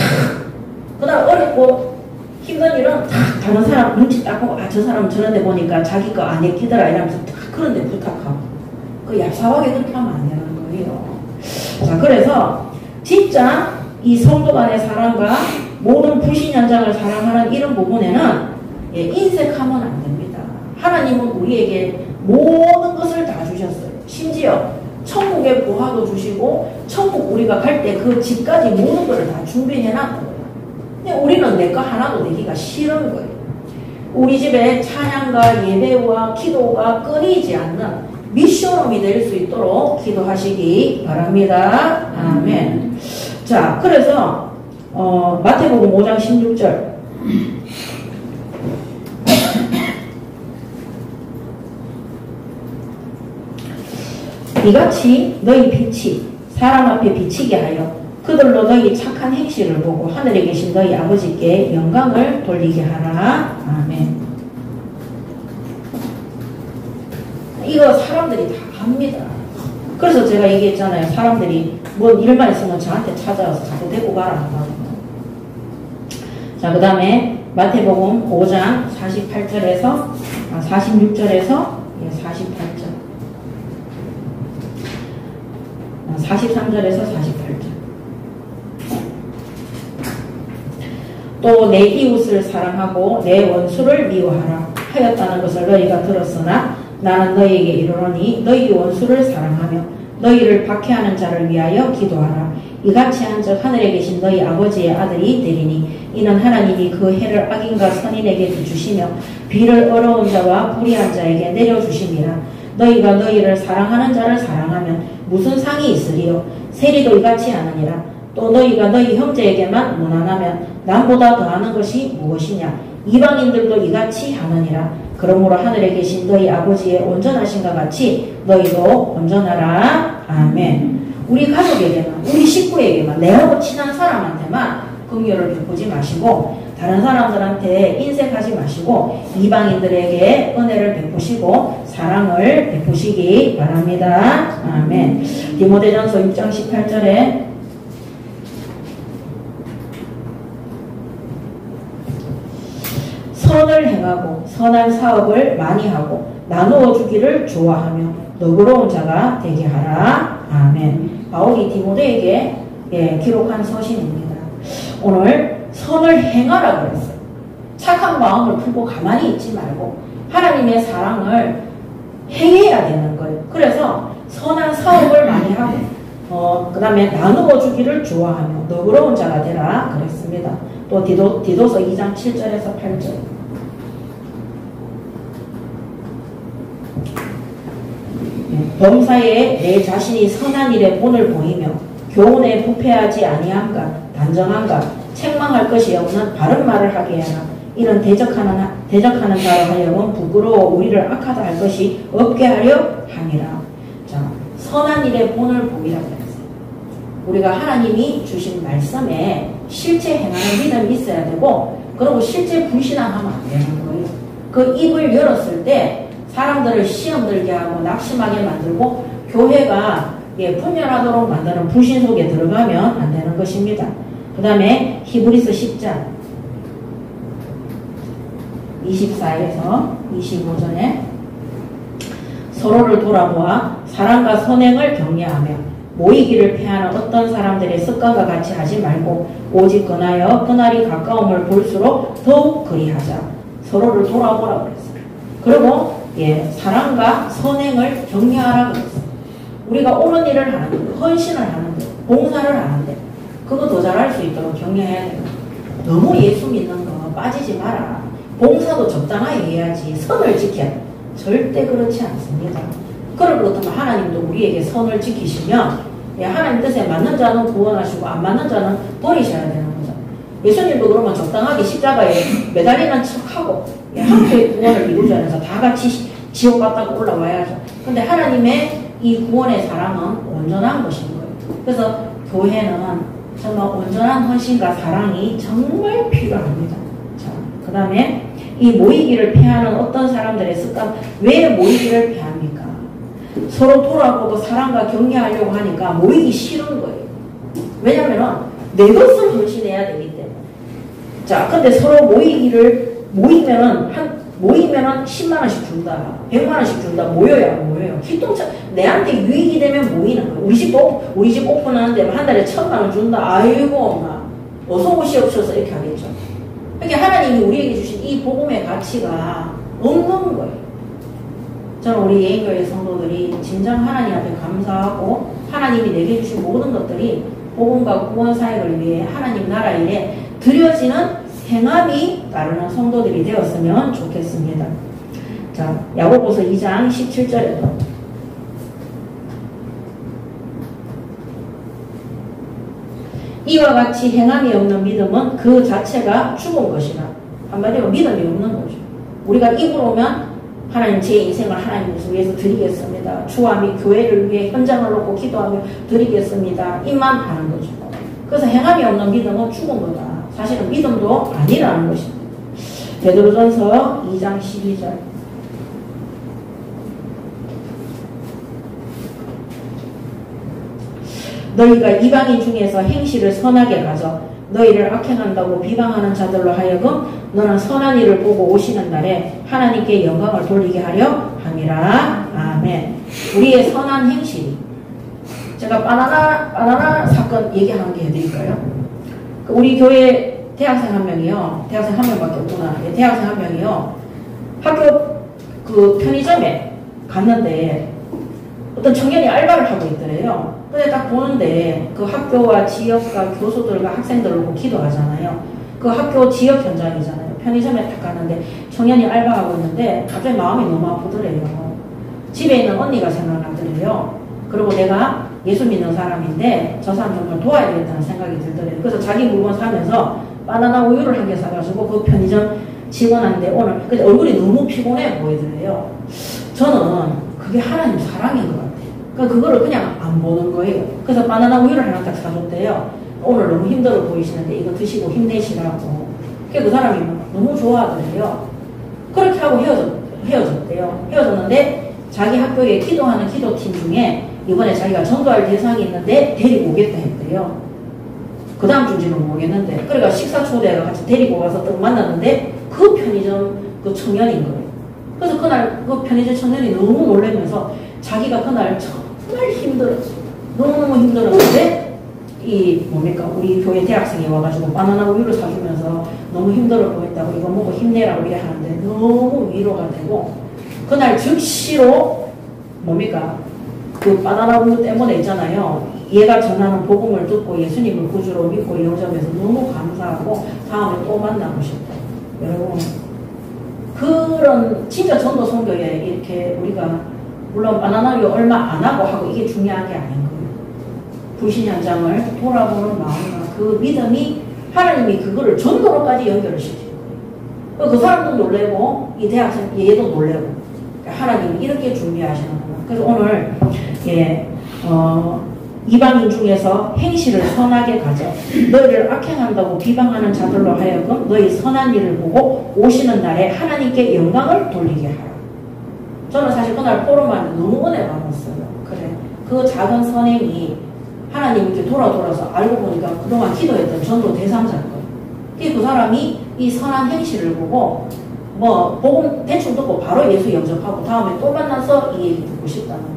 S1: 그 다음 어렵고 힘든 일은 딱 다른 사람 눈치 딱 보고 저 사람은 저런데 보니까 자기 거 안 해키더라 이러면서 딱 그런데 부탁하고 그 얍삽하게 그렇게 하면 안 되는 거예요. 자 그래서 진짜 이 성도 간의 사랑과 모든 불신 현장을 사랑하는 이런 부분에는 인색하면 안 됩니다. 하나님은 우리에게 모든 것을 다 주셨어요. 심지어 천국의 보화도 주시고 천국 우리가 갈 때 그 집까지 모든 것을 다 준비해놨거든요. 근데 우리는 내 거 하나도 내기가 싫은 거예요. 우리 집에 찬양과 예배와 기도가 끊이지 않는 미션홈이 될 수 있도록 기도하시기 바랍니다. 아멘. 자, 그래서 마태복음 5장 16절 이같이 너희 빛이 사람 앞에 비치게 하여 그들로 너희 착한 행실을 보고 하늘에 계신 너희 아버지께 영광을 돌리게 하라. 아멘. 이거 사람들이 다 합니다. 그래서 제가 얘기했잖아요. 사람들이 뭔 일만 있으면 저한테 찾아와서 자꾸 데리고 가라. 자, 그 다음에 마태복음 5장 46절에서 48절. 43절에서 48절. 또 내 이웃을 사랑하고 내 원수를 미워하라 하였다는 것을 너희가 들었으나 나는 너희에게 이르노니 너희 원수를 사랑하며 너희를 박해하는 자를 위하여 기도하라. 이같이 한즉 하늘에 계신 너희 아버지의 아들이 되리니 이는 하나님이 그 해를 악인과 선인에게 비주시며 비를 어려운 자와 불의한 자에게 내려주심이라. 너희가 너희를 사랑하는 자를 사랑하면 무슨 상이 있으리요? 세리도 이같이 하느니라. 또 너희가 너희 형제에게만 무난하면 남보다 더하는 것이 무엇이냐? 이방인들도 이같이 하느니라. 그러므로 하늘에 계신 너희 아버지의 온전하신가 같이 너희도 온전하라. 아멘. 우리 가족에게만, 우리 식구에게만, 내하고 친한 사람한테만 긍휼을 베푸지 마시고 다른 사람들한테 인색하지 마시고 이방인들에게 은혜를 베푸시고 사랑을 베푸시기 바랍니다. 아멘. 디모데전서 6장 18절에 선을 행하고 선한 사업을 많이 하고 나누어 주기를 좋아하며 너그러운 자가 되게 하라. 아멘. 바울이 디모데에게 기록한 서신입니다. 오늘 선을 행하라고 그랬어요. 착한 마음을 품고 가만히 있지 말고 하나님의 사랑을 행해야 되는 거예요. 그래서 선한 사업을 많이 하고 그 다음에 나누어 주기를 좋아하며 너그러운 자가 되라 그랬습니다. 또 디도서 2장 7절에서 8절. 범사에 내 자신이 선한 일에 본을 보이며 교훈에 부패하지 아니한가 단정한가 책망할 것이 없는 바른 말을 하게 하라. 이는 대적하는 자로 하여금 부끄러워 우리를 악하다 할 것이 없게 하려 함이라. 자, 선한 일에 본을 보이라 그랬어요. 우리가 하나님이 주신 말씀에 실제 행하는 믿음이 있어야 되고 그리고 실제 불신앙하면 안 되는 거예요. 그 입을 열었을 때 사람들을 시험 들게 하고 낙심하게 만들고 교회가 분열하도록 만드는 불신 속에 들어가면 안 되는 것입니다. 그 다음에 히브리서 10장 24에서 25절에 서로를 돌아보아 사랑과 선행을 격려하며 모이기를 피하는 어떤 사람들의 습관과 같이 하지 말고 오직 그나여 그날이 가까움을 볼수록 더욱 그리하자. 서로를 돌아보라고 그랬어요. 그리고 사랑과 선행을 격려하라고 그랬어요. 우리가 옳은 일을 하는데 헌신을 하는데 봉사를 하는데 그거 더 잘할 수 있도록 격려해야 돼요. 너무 예수 믿는 거 빠지지 마라. 봉사도 적당하게 해야지. 선을 지켜야 돼. 절대 그렇지 않습니다. 그렇다면 하나님도 우리에게 선을 지키시면 하나님 뜻에 맞는 자는 구원하시고 안 맞는 자는 버리셔야 되는 거죠. 예수님도 그러면 적당하게 십자가에 매달리는 척하고 함께 구원을 이루자 해서 다 같이 지옥 갔다가 올라와야죠. 근데 하나님의 이 구원의 사랑은 온전한 것인 거예요. 그래서 교회는 정말 온전한 헌신과 사랑이 정말 필요합니다. 자, 그 다음에 이 모이기를 피하는 어떤 사람들의 습관, 왜 모이기를 피합니까? 서로 돌아보고 사랑과 격려하려고 하니까 모이기 싫은 거예요. 왜냐면은 내 것을 헌신해야 되기 때문에. 자, 근데 서로 모이면은 10만원씩 준다, 100만원씩 준다, 모여요. 기똥차, 내한테 유익이 되면 모이는 거예요. 우리 집 오픈하는데 한 달에 1,000만원 준다. 아이고, 엄마. 어서 오시옵소서. 이렇게 하겠죠. 그러니까 하나님이 우리에게 주신 이 복음의 가치가 없는 거예요. 저는 우리 예인교회 성도들이 진정 하나님 앞에 감사하고 하나님이 내게 주신 모든 것들이 복음과 구원 사역을 위해 하나님 나라 일에 드려지는 행함이 따르는 성도들이 되었으면 좋겠습니다. 자, 야고보서 2장 17절에도 이와 같이 행함이 없는 믿음은 그 자체가 죽은 것이라. 한마디로 믿음이 없는 거죠. 우리가 입으로면 하나님 제 인생을 하나님 위해서 드리겠습니다. 주와 및 교회를 위해 현장을 놓고 기도하며 드리겠습니다. 입만 하는 거죠. 그래서 행함이 없는 믿음은 죽은 거다. 사실은 믿음도 아니라는 것입니다. 베드로전서 2장 12절. 너희가 이방인 중에서 행실을 선하게 가져 너희를 악행한다고 비방하는 자들로 하여금 너는 선한 일을 보고 오시는 날에 하나님께 영광을 돌리게 하려 함이라. 아멘. 우리의 선한 행실이, 제가 바나나 사건 얘기하는 게 해드릴까요? 우리 교회 대학생 한 명이요. 대학생 한 명밖에 없구나. 대학생 한 명이요. 학교 그 편의점에 갔는데 어떤 청년이 알바를 하고 있더래요. 근데 딱 보는데 그 학교와 지역과 교수들과 학생들을 보고 기도하잖아요. 그 학교 지역 현장이잖아요. 편의점에 딱 갔는데 청년이 알바하고 있는데 갑자기 마음이 너무 아프더래요. 집에 있는 언니가 생각나더래요. 그리고 내가 예수 믿는 사람인데 저 사람 좀 도와야 되겠다는 생각이 들더래요. 그래서 자기 물건 사면서 바나나 우유를 한 개 사가지고 그 편의점 직원한테 오늘, 근데 얼굴이 너무 피곤해 보이더래요. 저는 그게 하나님 사랑인 것 같아요. 그러니까 그거를 그냥 안 보는 거예요. 그래서 바나나 우유를 하나 딱 사줬대요. 오늘 너무 힘들어 보이시는데 이거 드시고 힘내시라고. 그 사람이 너무 좋아하더래요. 그렇게 하고 헤어졌대요. 헤어졌는데 자기 학교에 기도하는 기도팀 중에 이번에 자기가 전도할 대상이 있는데 데리고 오겠다 했대요. 그 다음 주인지는 모르겠는데, 그러니까 식사 초대해서 같이 데리고 가서 딱 만났는데 그 편의점 그 청년인 거예요. 그래서 그날 그 편의점 청년이 너무 놀라면서 자기가 그날 정말 힘들었어. 너무너무 힘들었는데 이 뭡니까 우리 교회 대학생이 와가지고 바나나 우유를 사주면서 너무 힘들어 보인다고 이거 먹고 힘내라고 이래 하는데 너무 위로가 되고, 그날 즉시로 뭡니까 그 바나나 우유 때문에 있잖아요. 얘가 전하는 복음을 듣고 예수님을 구주로 믿고 이런 점에서 너무 감사하고 다음에 또 만나고 싶다. 여러분 그런 진짜 전도 선교에 이렇게 우리가 물론 바나나 우유 얼마 안 하고 이게 중요한 게 아닌 거예요. 불신 현장을 돌아보는 마음과 그 믿음이 하나님이 그거를 전도로까지 연결을 시키는 거예요. 그 사람도 놀래고 이 대학생 얘도 놀래고 하나님이 이렇게 준비하시는구나. 그래서 오늘 이방인 중에서 행실을 선하게 가져 너희를 악행한다고 비방하는 자들로 하여금 너희 선한 일을 보고 오시는 날에 하나님께 영광을 돌리게 하라. 저는 사실 그날 포럼만 너무 은혜 받았어요. 그래, 그 작은 선행이 하나님 이렇게 돌아서 알고 보니까 그동안 기도했던 전도 대상자인 거예요. 그 사람이 이 선한 행실을 보고 복음 대충 듣고 바로 예수 영접하고 다음에 또 만나서 이 얘기 듣고 싶다는 거예요.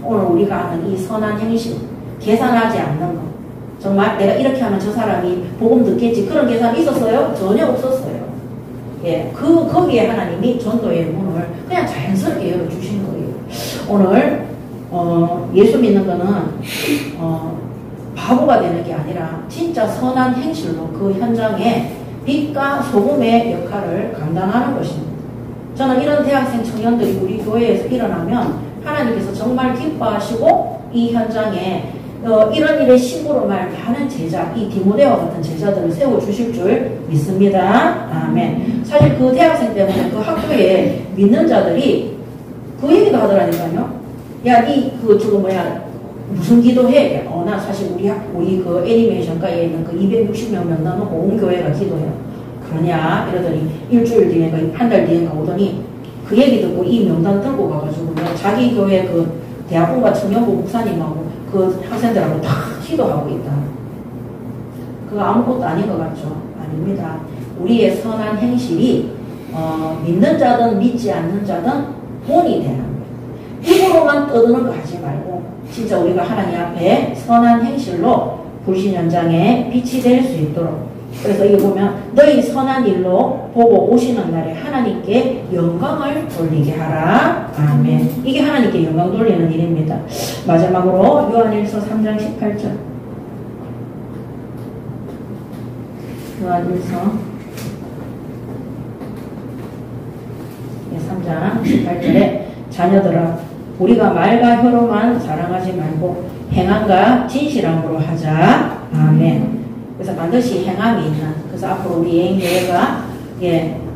S1: 오늘 우리가 하는 이 선한 행실, 계산하지 않는 것. 정말 내가 이렇게 하면 저 사람이 복음 듣겠지. 그런 계산이 있었어요? 전혀 없었어요. 거기에 하나님이 전도의 문을 그냥 자연스럽게 열어주신 거예요. 오늘, 예수 믿는 거는, 바보가 되는 게 아니라 진짜 선한 행실로 그 현장에 빛과 소금의 역할을 감당하는 것입니다. 저는 이런 대학생 청년들이 우리 교회에서 일어나면 하나님께서 정말 기뻐하시고 이 현장에 이런 일에 심부름을 많은 제자, 이 디모데와 같은 제자들을 세워주실 줄 믿습니다. 아멘. 사실 그 대학생 때문에 그 학교에 믿는 자들이 그 얘기도 하더라니까요. 야, 무슨 기도해? 나 사실 우리 그 애니메이션가에 있는 그 260명 명단놓고 온 교회가 기도해요. 그러냐? 이러더니 일주일 뒤인가 한 달 뒤인가 오더니 그 얘기 듣고 이 명단 들고 가가지고 자기 교회 그 대학원과 청년부 목사님하고 그 학생들하고 다 기도하고 있다. 그거 아무것도 아닌 것 같죠? 아닙니다. 우리의 선한 행실이 믿는 자든 믿지 않는 자든 본이 되는 거예요. 입으로만 떠드는 거 하지 말고 진짜 우리가 하나님 앞에 선한 행실로 불신 현장에 빛이 될 수 있도록. 그래서 이거 보면 너희 선한 일로 보고 오시는 날에 하나님께 영광을 돌리게 하라. 아멘. 이게 하나님께 영광 돌리는 일입니다. 마지막으로 요한일서 3장 18절. 요한일서 3장 18절에 자녀들아 우리가 말과 혀로만 자랑하지 말고 행함과 진실함으로 하자. 아멘. 그래서 반드시 행함이 있는, 그래서 앞으로 우리 예인교회가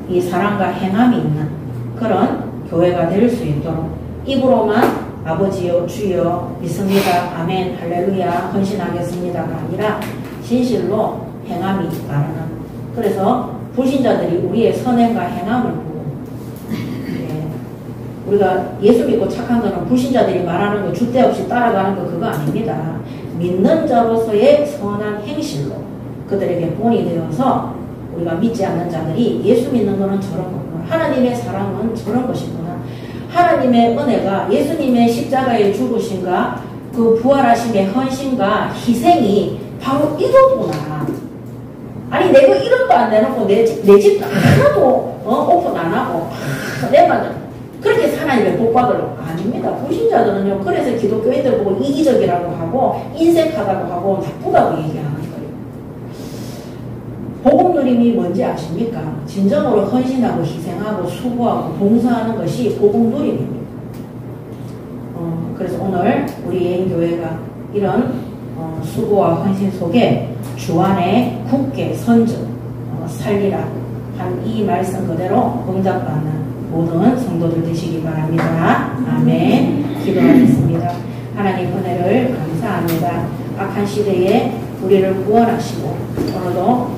S1: 이 사랑과 행함이 있는 그런 교회가 될 수 있도록 입으로만 아버지여 주여 믿습니다. 아멘 할렐루야 헌신하겠습니다가 아니라 진실로 행함이 따르는. 그래서 불신자들이 우리의 선행과 행함을 보고 우리가 예수 믿고 착한 거는 불신자들이 말하는 거 줏대 없이 따라가는 거 그거 아닙니다. 믿는 자로서의 선한 행실로 그들에게 본이 되어서 우리가 믿지 않는 자들이 예수 믿는 거는 저런 거구나. 하나님의 사랑은 저런 것이구나. 하나님의 은혜가 예수님의 십자가의 죽으심과 그 부활하심의 헌신과 희생이 바로 이거구나. 아니 내가 1원도 안 내놓고 내 집도 하나도 오픈 안 하고 내만 그렇게 하나님의 복 받으려고 아닙니다. 불신자들은요. 그래서 기독교인들 보고 이기적이라고 하고 인색하다고 하고 나쁘다고 얘기하는 거예요. 복음 누림이 뭔지 아십니까? 진정으로 헌신하고 희생하고 수고하고 봉사하는 것이 복음 누림입니다. 그래서 오늘 우리 예인교회가 이런 수고와 헌신 속에 주 안에 굳게 선주 살리라 한 이 말씀 그대로 응답받는 모든 성도들 되시기 바랍니다. 아멘. 기도하겠습니다. 하나님 은혜를 감사합니다. 악한 시대에 우리를 구원하시고 오늘도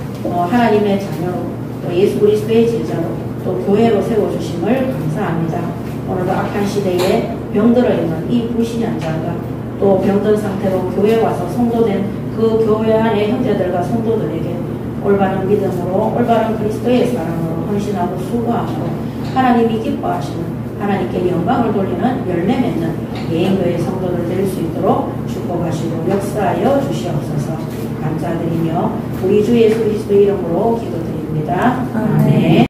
S1: 하나님의 자녀로 또 예수 그리스도의 제자로 또 교회로 세워주심을 감사합니다. 오늘도 악한 시대에 병들어 있는 이 불신앙자가 또 병든 상태로 교회에 와서 성도된 그 교회 안의 형제들과 성도들에게 올바른 믿음으로 올바른 그리스도의 사랑으로 헌신하고 수고함으로 하나님이 기뻐하시는 하나님께 영광을 돌리는 열매 맺는 예인교회 성도들 될 수 있도록 축복하시고 역사하여 주시옵소서. 감사드리며 우리 주 예수 그리스도 이름으로 기도드립니다. 아멘.